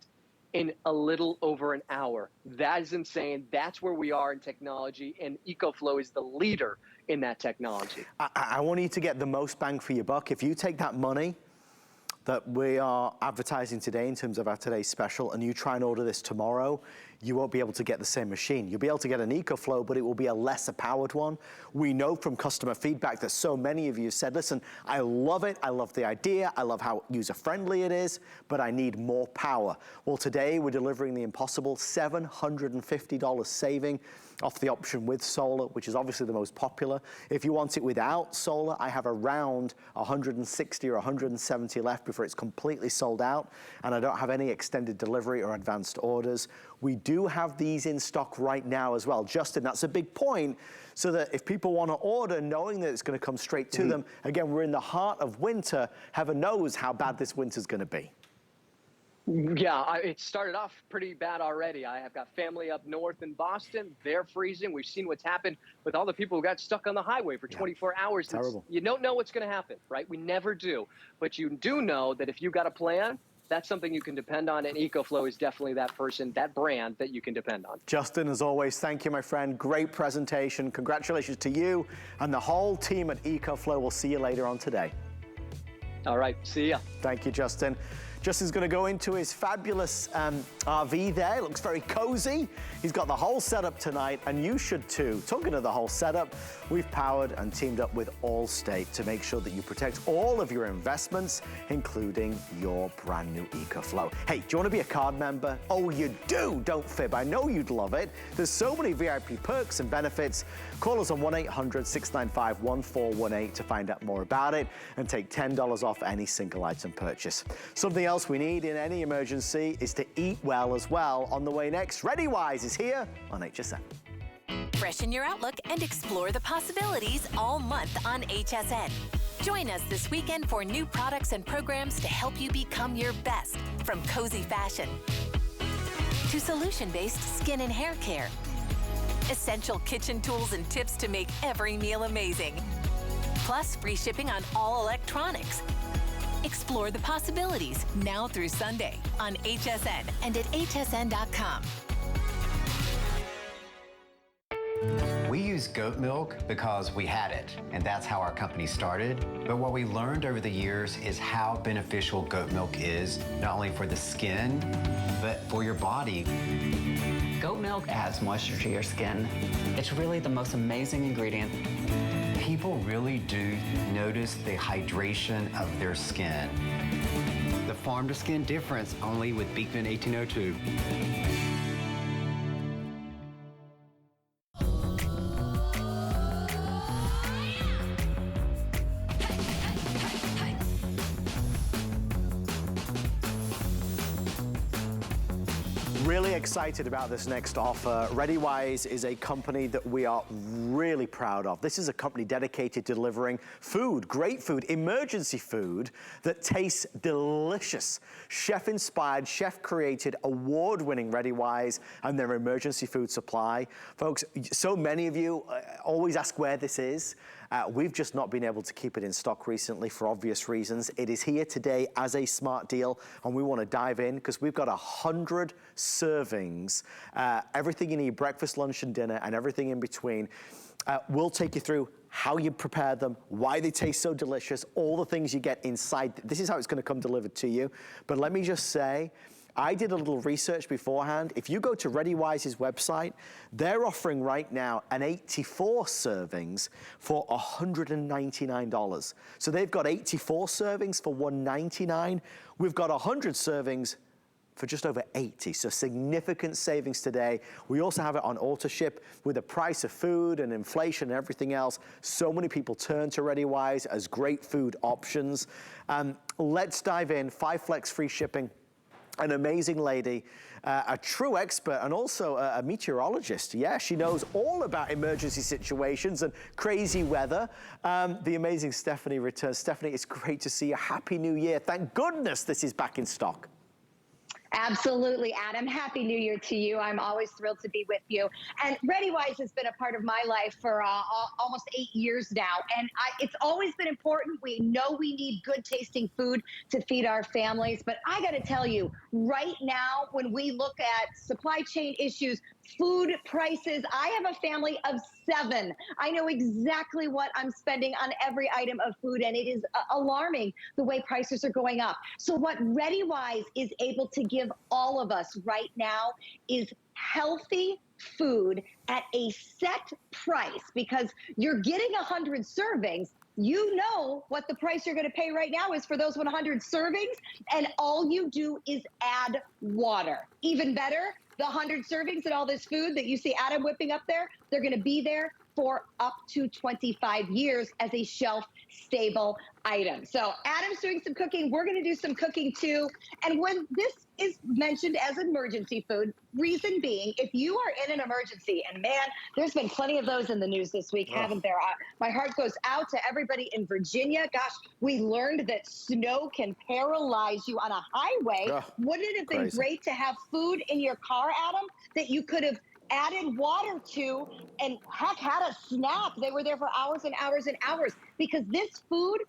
in a little over an hour. That is insane. That's where we are in technology, and EcoFlow is the leader in that technology. I want you to get the most bang for your buck. If you take that money that we are advertising today in terms of our today's special, and you try and order this tomorrow, you won't be able to get the same machine. You'll be able to get an EcoFlow, but it will be a lesser powered one. We know from customer feedback that so many of you said, listen, I love it, I love the idea, I love how user-friendly it is, but I need more power. Well, today we're delivering the impossible, $750 saving off the option with solar, which is obviously the most popular. If you want it without solar, I have around 160 or 170 left before it's completely sold out, and I don't have any extended delivery or advanced orders. We do have these in stock right now as well. Justin, that's a big point, so that if people want to order knowing that it's going to come straight to them, again, we're in the heart of winter. Heaven knows how bad this winter's going to be. Yeah, it started off pretty bad already. I have got family up north in Boston. They're freezing. We've seen what's happened with all the people who got stuck on the highway for 24 hours. Terrible. You don't know what's going to happen, right? We never do. But you do know that if you got a plan, that's something you can depend on, and EcoFlow is definitely that person, that brand that you can depend on. Justin, as always, thank you, my friend. Great presentation. Congratulations to you and the whole team at EcoFlow. We'll see you later on today. All right, see ya. Thank you, Justin. Justin's going to go into his fabulous RV there. It looks very cozy. He's got the whole setup tonight, and you should too. Talking of the whole setup, we've powered and teamed up with Allstate to make sure that you protect all of your investments, including your brand new EcoFlow. Hey, do you want to be a card member? Oh, you do. Don't fib. I know you'd love it. There's so many VIP perks and benefits. Call us on 1-800-695-1418 to find out more about it and take $10 off any single item purchase. Something else we need in any emergency is to eat well as well. On the way next, ReadyWise is here on HSN. Freshen your outlook and explore the possibilities all month on HSN. Join us this weekend for new products and programs to help you become your best, from cozy fashion to solution-based skin and hair care. Essential kitchen tools and tips to make every meal amazing. Plus, free shipping on all electronics. Explore the possibilities now through Sunday on HSN and at hsn.com. We use goat milk because we had it, and that's how our company started. But what we learned over the years is how beneficial goat milk is, not only for the skin, but for your body. Goat milk adds moisture to your skin. It's really the most amazing ingredient. People really do notice the hydration of their skin. The farm-to-skin difference, only with Beekman 1802. Really excited about this next offer. ReadyWise is a company that we are really proud of. This is a company dedicated to delivering food, great food, emergency food that tastes delicious. Chef-inspired, chef-created, award-winning ReadyWise and their emergency food supply. Folks, so many of you always ask where this is. We've just not been able to keep it in stock recently for obvious reasons. It is here today as a smart deal, and we want to dive in because we've got 100 servings, everything you need, breakfast, lunch, and dinner, and everything in between. We'll take you through how you prepare them, why they taste so delicious, all the things you get inside. This is how it's going to come delivered to you. But let me just say, I did a little research beforehand. If you go to ReadyWise's website, they're offering right now an 84 servings for $199. So they've got 84 servings for $199. We've got 100 servings for just over 80, so significant savings today. We also have it on auto ship. With the price of food and inflation and everything else, so many people turn to ReadyWise as great food options. Let's dive in. 5 flex free shipping an amazing lady, a true expert, and also a meteorologist. Yeah, she knows all about emergency situations and crazy weather. The amazing Stephanie returns. Stephanie, it's great to see you. Happy New Year. Thank goodness this is back in stock. Absolutely, Adam. Happy New Year to you. I'm always thrilled to be with you. And ReadyWise has been a part of my life for almost 8 years now. And it's always been important. We know we need good tasting food to feed our families. But I got to tell you, right now, when we look at supply chain issues, food prices, I have a family of 7. I know exactly what I'm spending on every item of food, and it is alarming the way prices are going up. So what ReadyWise is able to give all of us right now is healthy food at a set price, because you're getting 100 servings. You know what the price you're going to pay right now is for those 100 servings, and all you do is add water. Even better, the 100 servings and all this food that you see Adam whipping up there, they're going to be there for up to 25 years as a shelf-stable item. So Adam's doing some cooking. We're going to do some cooking too. And when this is mentioned as emergency food, reason being, if you are in an emergency, and man, there's been plenty of those in the news this week, haven't there? My heart goes out to everybody in Virginia. Gosh, we learned that snow can paralyze you on a highway. Wouldn't it have been great to have food in your car, Adam, that you could have added water to and heck had a snack? They were there for hours and hours and hours, because this food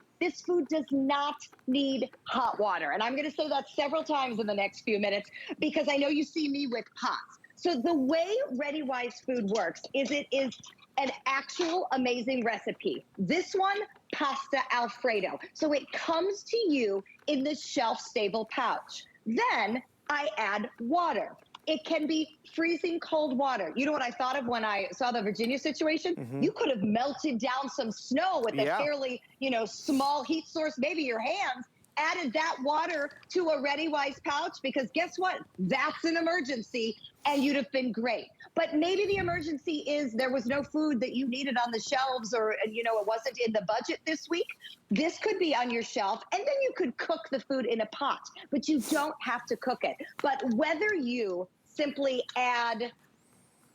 does not need hot water. And I'm going to say that several times in the next few minutes, because I know you see me with pots. So the way ReadyWise food works is it is an actual amazing recipe. This one, pasta Alfredo. So it comes to you in the shelf-stable pouch. Then I add water. It can be freezing cold water. You know what I thought of when I saw the Virginia situation? You could have melted down some snow with a fairly, small heat source, maybe your hands, added that water to a ReadyWise pouch, because guess what? That's an emergency, and you'd have been great. But maybe the emergency is there was no food that you needed on the shelves, or, it wasn't in the budget this week. This could be on your shelf, and then you could cook the food in a pot, but you don't have to cook it. But whether you simply add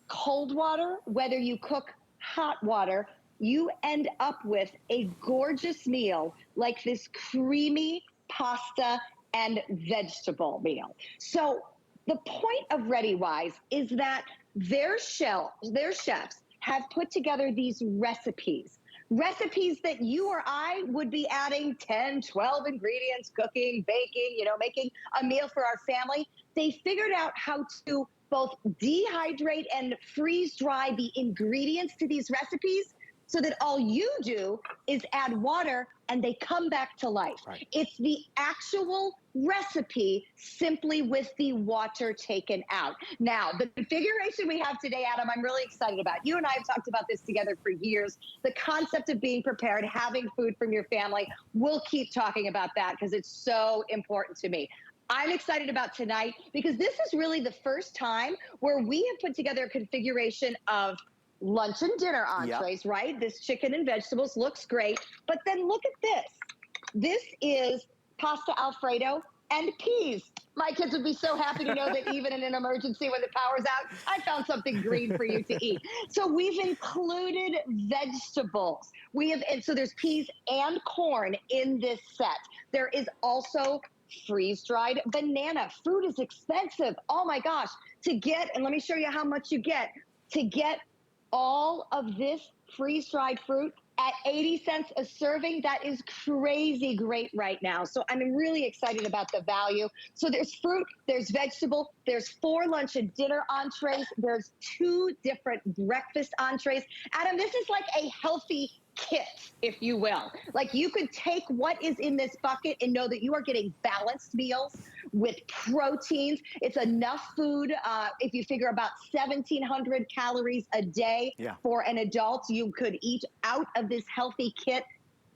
cold water, whether you cook hot water, you end up with a gorgeous meal like this creamy pasta and vegetable meal. So the point of ReadyWise is that their chefs have put together these recipes that you or I would be adding 10, 12 ingredients, cooking, baking, making a meal for our family. They figured out how to both dehydrate and freeze dry the ingredients to these recipes, so that all you do is add water and they come back to life. It's the actual recipe, simply with the water taken out. Now, the configuration we have today, Adam, I'm really excited about. You and I have talked about this together for years. The concept of being prepared, having food from your family. We'll keep talking about that because it's so important to me. I'm excited about tonight because this is really the first time where we have put together a configuration of lunch and dinner entrees, right? This chicken and vegetables looks great. But then look at this. This is pasta Alfredo and peas. My kids would be so happy to know that even in an emergency when the power's out, I found something green for you to eat. So we've included vegetables. So there's peas and corn in this set. There is also freeze-dried banana. Food is expensive. Oh my gosh. And let me show you how much you get. To get all of this freeze-dried fruit at 80 cents a serving, that is crazy great right now. So I'm really excited about the value. So there's fruit, there's vegetable, there's 4 lunch and dinner entrees, there's 2 different breakfast entrees. Adam, this is like a healthy kit, if you will. Like, you could take what is in this bucket and know that you are getting balanced meals with proteins. It's enough food. If you figure about 1,700 calories a day for an adult, you could eat out of this healthy kit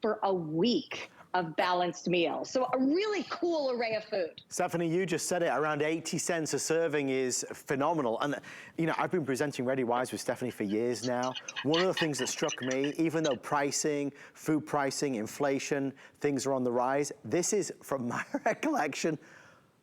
for a week of balanced meals. So a really cool array of food. Stephanie, you just said it, around 80 cents a serving is phenomenal. And, I've been presenting ReadyWise with Stephanie for years now. One of the things that struck me, even though pricing, food pricing, inflation, things are on the rise, this is, from my recollection,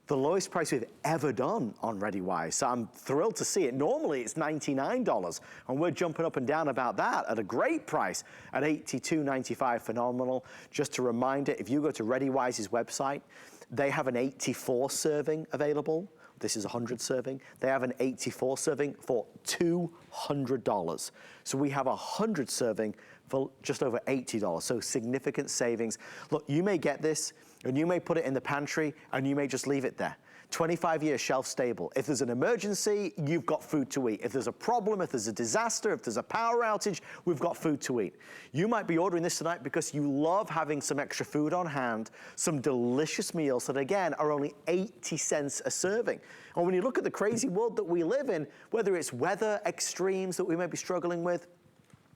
the lowest price we've ever done on ReadyWise. So I'm thrilled to see it. Normally it's $99, and we're jumping up and down about that at a great price at $82.95. Phenomenal. Just a reminder, if you go to ReadyWise's website, they have an 84 serving available. This is 100 serving. They have an 84 serving for $200. So we have a 100 serving for just over $80. So significant savings. Look, you may get this and you may put it in the pantry and you may just leave it there. 25 years shelf stable. If there's an emergency, you've got food to eat. If there's a problem, if there's a disaster, if there's a power outage, we've got food to eat. You might be ordering this tonight because you love having some extra food on hand, some delicious meals that again are only 80 cents a serving. And when you look at the crazy world that we live in, whether it's weather extremes that we may be struggling with,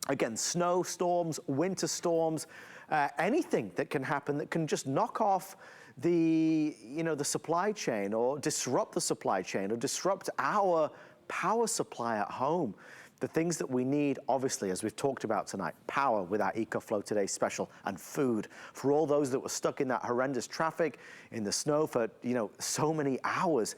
again, snowstorms, winter storms, anything that can happen that can just knock off the supply chain or disrupt the supply chain or disrupt our power supply at home. The things that we need, obviously, as we've talked about tonight, power with our EcoFlow Today special, and food for all those that were stuck in that horrendous traffic in the snow for, so many hours,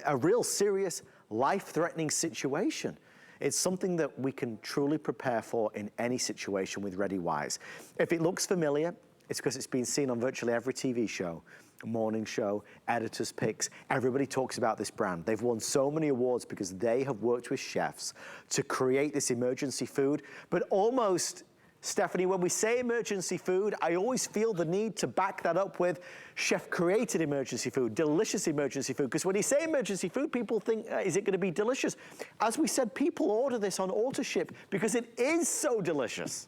a real serious life-threatening situation. It's something that we can truly prepare for in any situation with ReadyWise. If it looks familiar, it's because it's been seen on virtually every TV show, morning show, editor's picks. Everybody talks about this brand. They've won so many awards because they have worked with chefs to create this emergency food. But almost, Stephanie, when we say emergency food, I always feel the need to back that up with chef-created emergency food, delicious emergency food. Because when you say emergency food, people think, is it going to be delicious? As we said, people order this on AutoShip because it is so delicious.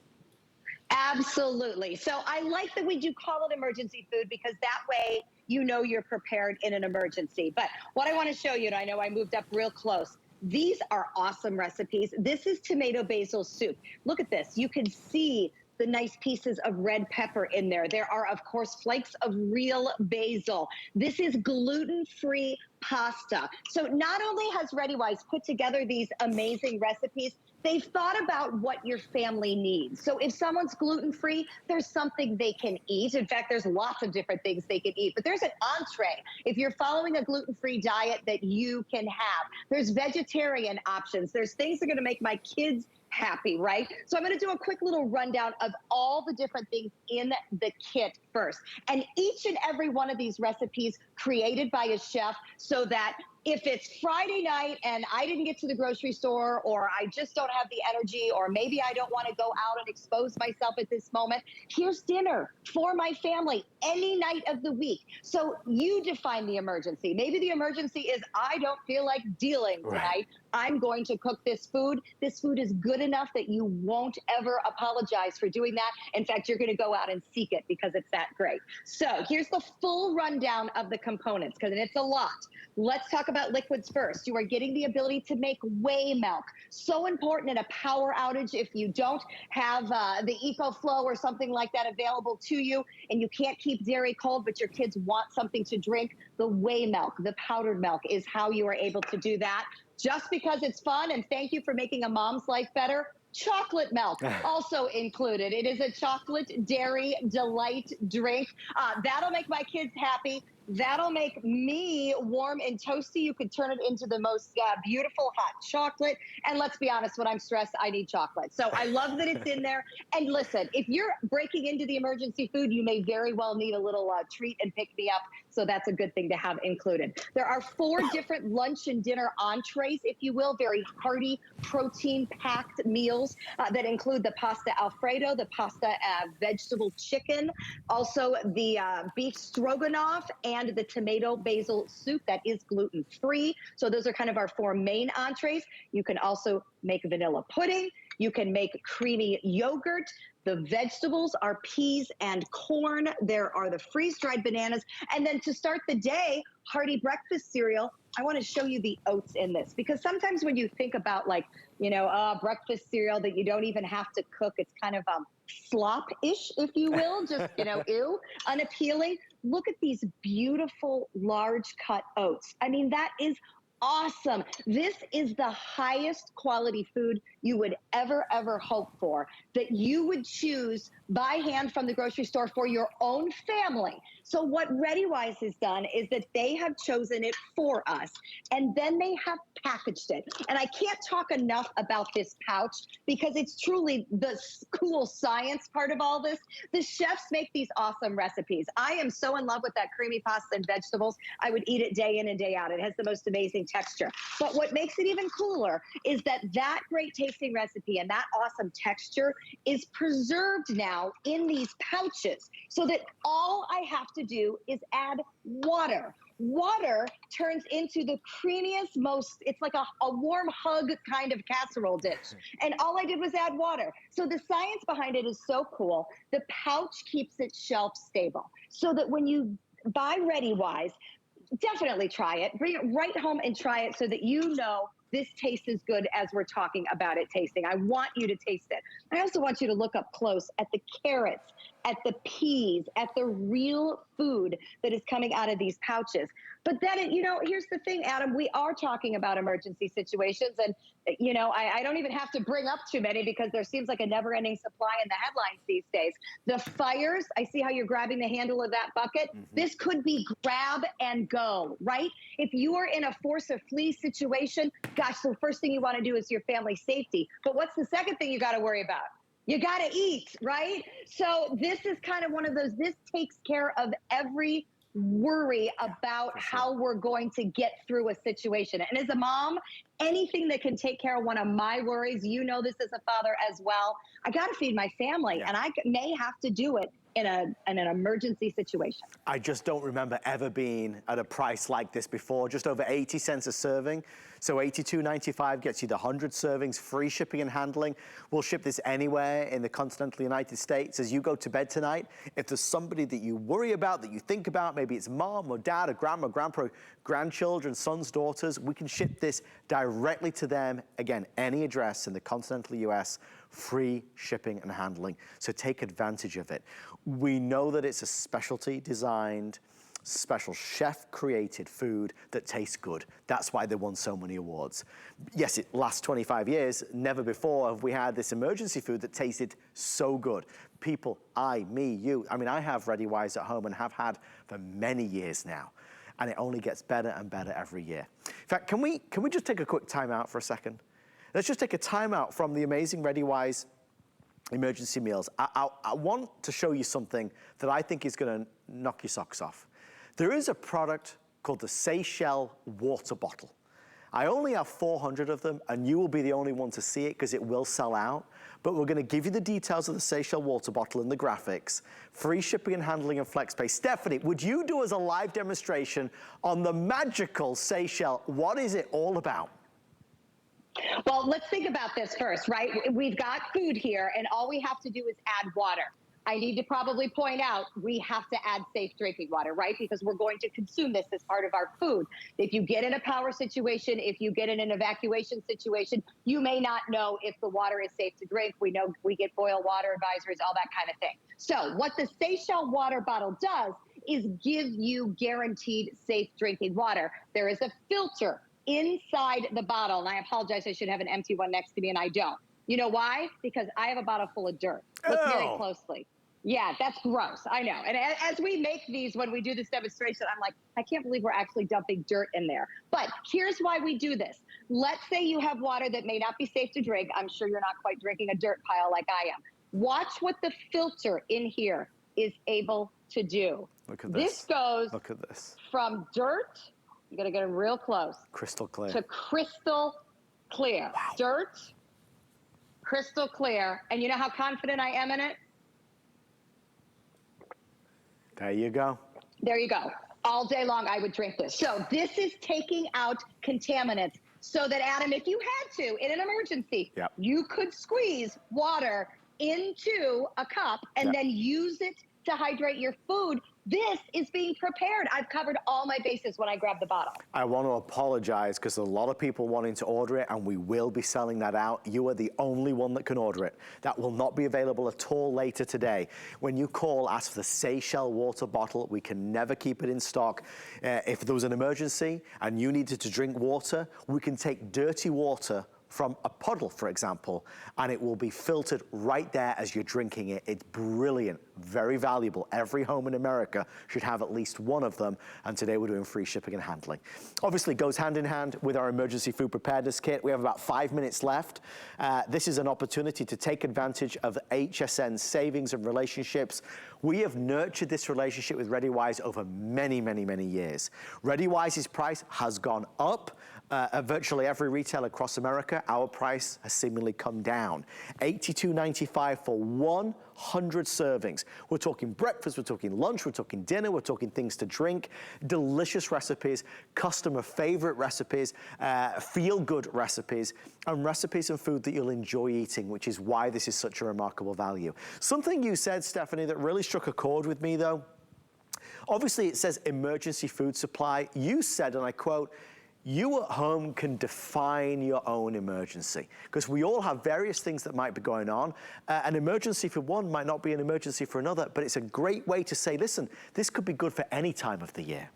Absolutely. So I like that we do call it emergency food because that way you're prepared in an emergency. But what I want to show you, and I know I moved up real close, these are awesome recipes. This is tomato basil soup. Look at this. You can see the nice pieces of red pepper in there. There are, of course, flakes of real basil. This is gluten-free pasta. So not only has ReadyWise put together these amazing recipes, they've thought about what your family needs. So if someone's gluten-free, there's something they can eat. In fact, there's lots of different things they can eat, but there's an entree if you're following a gluten-free diet that you can have. There's vegetarian options. There's things that are gonna make my kids happy, right? So I'm gonna do a quick little rundown of all the different things in the kit first. And each and every one of these recipes created by a chef so that if it's Friday night and I didn't get to the grocery store, or I just don't have the energy, or maybe I don't want to go out and expose myself at this moment, here's dinner for my family any night of the week. So you define the emergency. Maybe the emergency is I don't feel like dealing tonight. Right. I'm going to cook this food. This food is good enough that you won't ever apologize for doing that. In fact, you're going to go out and seek it because it's that great. So here's the full rundown of the components, because it's a lot. Let's talk about liquids first. You are getting the ability to make whey milk. So important in a power outage. If you don't have the EcoFlow or something like that available to you, and you can't keep dairy cold, but your kids want something to drink, the whey milk, the powdered milk is how you are able to do that. Just because it's fun, and thank you for making a mom's life better. Chocolate milk also included. It is a chocolate dairy delight drink. That'll make my kids happy. That'll make me warm and toasty. You could turn it into the most beautiful hot chocolate. And let's be honest, when I'm stressed, I need chocolate. So I love that it's in there. And listen, if you're breaking into the emergency food, you may very well need a little treat and pick me up. So that's a good thing to have included. There are 4 different lunch and dinner entrees, if you will, very hearty, protein-packed meals that include the pasta Alfredo, the pasta vegetable chicken, also the beef stroganoff, and the tomato basil soup that is gluten-free. So those are kind of our 4 main entrees. You can also make vanilla pudding. You can make creamy yogurt. The vegetables are peas and corn. There are the freeze-dried bananas. And then to start the day, Hearty breakfast cereal. I want to show you the oats in this, because sometimes when you think about breakfast cereal that you don't even have to cook, it's kind of slop-ish, if you will, just, ew, unappealing. Look at these beautiful large cut oats. I mean, that is awesome. This is the highest quality food you would ever hope for, that you would choose by hand from the grocery store for your own family. So what ReadyWise has done is that they have chosen it for us, and then they have packaged it. And I can't talk enough about this pouch because it's truly the cool science part of all this. The chefs make these awesome recipes. I am so in love with that creamy pasta and vegetables. I would eat it day in and day out. It has the most amazing texture. But what makes it even cooler is that that great tasting recipe and that awesome texture is preserved now in these pouches, so that all I have to do is add water. Water turns into the creamiest, it's like a warm hug kind of casserole dish. And all I did was add water. So the science behind it is so cool. The pouch keeps it shelf stable, so that when you buy ReadyWise, definitely try it. Bring it right home and try it so that you know this tastes as good as we're talking about it tasting. I want you to taste it. I also want you to look up close at the carrots, at the peas, at the real food that is coming out of these pouches. But then, here's the thing, Adam, we are talking about emergency situations. And, I don't even have to bring up too many because there seems like a never-ending supply in the headlines these days. The fires, I see how you're grabbing the handle of that bucket. This could be grab and go, right? If you are in a force or flee situation, gosh, the first thing you want to do is your family's safety. But what's the second thing you got to worry about? You got to eat, right? So this is kind of one of those, this takes care of every worry about how we're going to get through a situation. And as a mom, anything that can take care of one of my worries, this as a father as well, I got to feed my family, and I may have to do it in an emergency situation. I just don't remember ever being at a price like this before, just over 80 cents a serving. So $82.95 gets you the 100 servings, free shipping and handling. We'll ship this anywhere in the continental United States. As you go to bed tonight, if there's somebody that you worry about, that you think about, maybe it's mom or dad or grandma, grandpa, grandchildren, sons, daughters, we can ship this directly to them. Again, any address in the continental US, free shipping and handling. So take advantage of it. We know that it's a specialty designed, special chef created food that tastes good. That's why they won so many awards. Yes, it lasts 25 years. Never before have we had this emergency food that tasted so good. People, me, you. I mean, I have ReadyWise at home and have had for many years now. And it only gets better and better every year. In fact, can we just take a quick time out for a second? Let's just take a time out from the amazing ReadyWise emergency meals. I want to show you something that I think is gonna knock your socks off. There is a product called the Seychelles water bottle. I only have 400 of them, and you will be the only one to see it because it will sell out. But we're gonna give you the details of the Seychelles water bottle and the graphics, free shipping and handling and flex pay. Stephanie, would you do us a live demonstration on the magical Seychelles? What is it all about? Well, let's think about this first, right? We've got food here, and all we have to do is add water. I need to probably point out, we have to add safe drinking water, right? Because we're going to consume this as part of our food. If you get in a power situation, if you get in an evacuation situation, you may not know if the water is safe to drink. We know we get boil water advisories, all that kind of thing. So what the Seychelles water bottle does is give you guaranteed safe drinking water. There is a filter inside the bottle, and I apologize, I should have an empty one next to me, and I don't. You know why? Because I have a bottle full of dirt. Look very closely. Yeah, that's gross. I know. And as we make these, when we do this demonstration, I'm like, I can't believe we're actually dumping dirt in there. But here's why we do this. Let's say you have water that may not be safe to drink. I'm sure you're not quite drinking a dirt pile like I am. Watch what the filter in here is able to do. Look at this. This goes from dirt, you gotta get it real close. Crystal clear. To crystal clear. Wow. Dirt, crystal clear. And you know how confident I am in it? There you go. There you go. All day long, I would drink this. So this is taking out contaminants so that, Adam, if you had to, in an emergency, you could squeeze water into a cup and then use it to hydrate your food. This is being prepared. I've covered all my bases when I grab the bottle. I want to apologize because a lot of people wanting to order it, and we will be selling that out. You are the only one that can order it. That will not be available at all later today. When you call, ask for the Seychelles water bottle. We can never keep it in stock. If there was an emergency and you needed to drink water, we can take dirty water from a puddle, for example, and it will be filtered right there as you're drinking it. It's brilliant, very valuable. Every home in America should have at least one of them, and today we're doing free shipping and handling. Obviously, goes hand in hand with our emergency food preparedness kit. We have about 5 minutes left. This is an opportunity to take advantage of HSN savings and relationships. We have nurtured this relationship with ReadyWise over many, many, many years. ReadyWise's price has gone up. At virtually every retailer across America, our price has seemingly come down. $82.95 for 100 servings. We're talking breakfast, we're talking lunch, we're talking dinner, we're talking things to drink, delicious recipes, customer favorite recipes, feel-good recipes, and recipes and food that you'll enjoy eating, which is why this is such a remarkable value. Something you said, Stephanie, that really struck a chord with me, though. Obviously, it says emergency food supply. You said, and I quote, "You at home can define your own emergency," because we all have various things that might be going on. An emergency for one might not be an emergency for another, but it's a great way to say, listen, this could be good for any time of the year.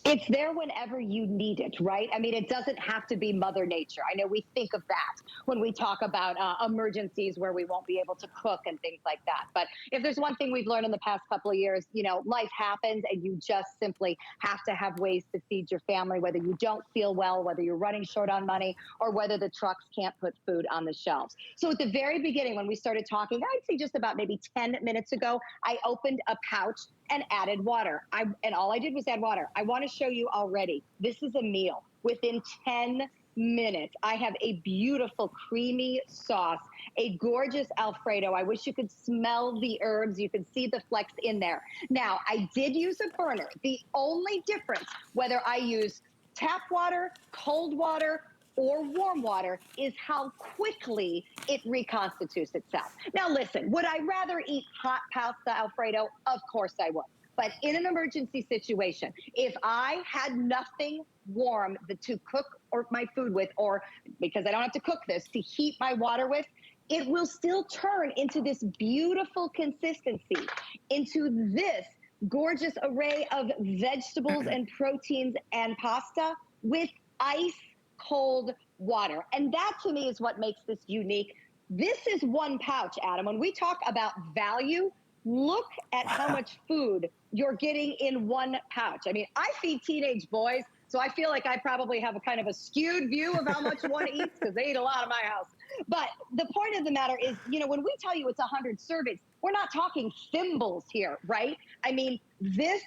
It's there whenever you need it, right? I mean, it doesn't have to be Mother Nature. I know we think of that when we talk about emergencies where we won't be able to cook and things like that. But if there's one thing we've learned in the past couple of years, you know, life happens and you just simply have to have ways to feed your family, whether you don't feel well, whether you're running short on money, or whether the trucks can't put food on the shelves. So at the very beginning, when we started talking, I'd say just about maybe 10 minutes ago, I opened a pouch and added water. And all I did was add water. I want to show you already. This is a meal. Within 10 minutes, I have a beautiful creamy sauce, a gorgeous Alfredo. I wish you could smell the herbs. You could see the flecks in there. Now, I did use a burner. The only difference, whether I use tap water, cold water, or warm water, is how quickly it reconstitutes itself. Now listen, would I rather eat hot pasta Alfredo? Of course I would. But in an emergency situation, if I had nothing warm to cook or my food with, or because I don't have to cook this, to heat my water with, it will still turn into this beautiful consistency, into this gorgeous array of vegetables and proteins and pasta with ice cold water. And that to me is what makes this unique. This is one pouch, Adam. When we talk about value, look at how much food you're getting in one pouch. I mean, I feed teenage boys, so I feel like I probably have a kind of a skewed view of how much one eats because they eat a lot in my house. But the point of the matter is, you know, when we tell you it's 100 servings, we're not talking thimbles here, right? I mean, this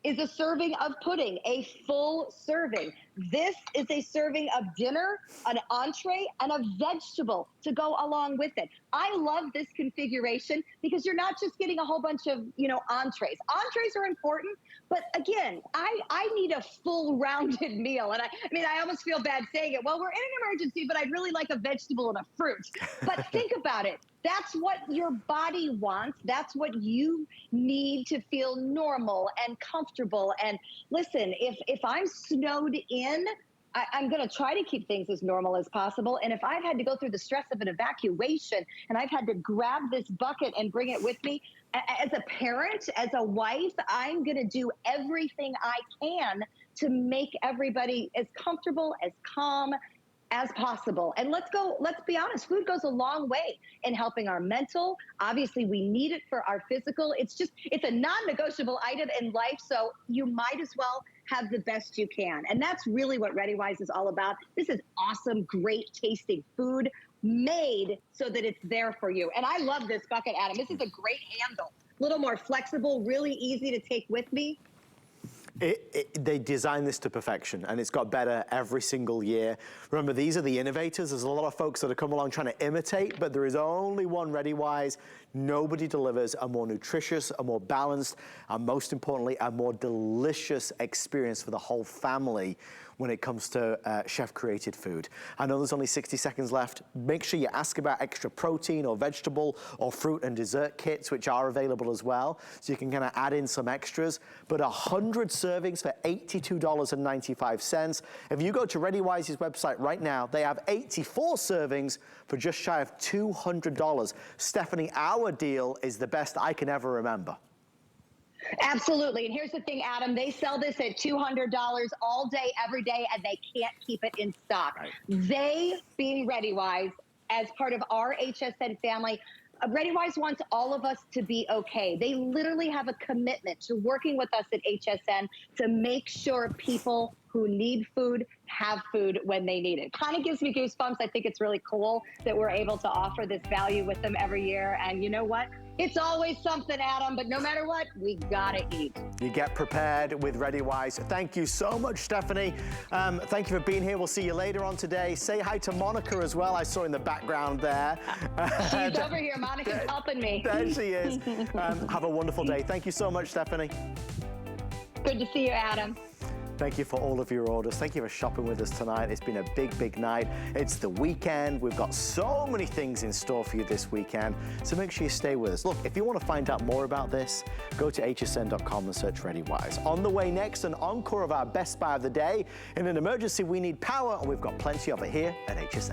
is a serving of pudding, a full serving. This is a serving of dinner, an entree, and a vegetable to go along with it. I love this configuration because you're not just getting a whole bunch of, you know, entrees. Entrees are important, but again, I need a full rounded meal. And I mean, I almost feel bad saying it. Well, we're in an emergency, but I'd really like a vegetable and a fruit. But think about it. That's what your body wants. That's what you need to feel normal and comfortable. And listen, if I'm snowed in, I'm going to try to keep things as normal as possible. And if I've had to go through the stress of an evacuation and I've had to grab this bucket and bring it with me, as a parent, as a wife, I'm going to do everything I can to make everybody as comfortable, as calm as possible. And let's be honest, food goes a long way in helping our mental. Obviously, we need it for our physical. It's a non-negotiable item in life, so you might as well have the best you can. And that's really what ReadyWise is all about. This is awesome, great tasting food made so that it's there for you. And I love this bucket, Adam. This is a great handle. A little more flexible, really easy to take with me. They designed this to perfection, and it's got better every single year. Remember, these are the innovators. There's a lot of folks that have come along trying to imitate, but there is only one ReadyWise. Nobody delivers a more nutritious, a more balanced, and most importantly, a more delicious experience for the whole family when it comes to chef-created food. I know there's only 60 seconds left. Make sure you ask about extra protein or vegetable or fruit and dessert kits, which are available as well, so you can kind of add in some extras. But 100 servings for $82.95. If you go to ReadyWise's website right now, they have 84 servings for just shy of $200. Stephanie, our deal is the best I can ever remember. Absolutely. And here's the thing, Adam, they sell this at $200 all day, every day, and they can't keep it in stock. Right. They, being ReadyWise, as part of our HSN family, ReadyWise wants all of us to be okay. They literally have a commitment to working with us at HSN to make sure people who need food have food when they need it. Kind of gives me goosebumps. I think it's really cool that we're able to offer this value with them every year. And you know what? It's always something, Adam, but no matter what, we gotta eat. You get prepared with ReadyWise. Thank you so much, Stephanie. Thank you for being here. We'll see you later on today. Say hi to Monica as well. I saw in the background there. She's over here. Monica's helping me. There she is. Have a wonderful day. Thank you so much, Stephanie. Good to see you, Adam. Thank you for all of your orders. Thank you for shopping with us tonight. It's been a big, big night. It's the weekend. We've got so many things in store for you this weekend, so make sure you stay with us. Look, if you want to find out more about this, go to hsn.com and search ReadyWise. On the way next, an encore of our Best Buy of the Day. In an emergency, we need power, and we've got plenty of it here at HSN.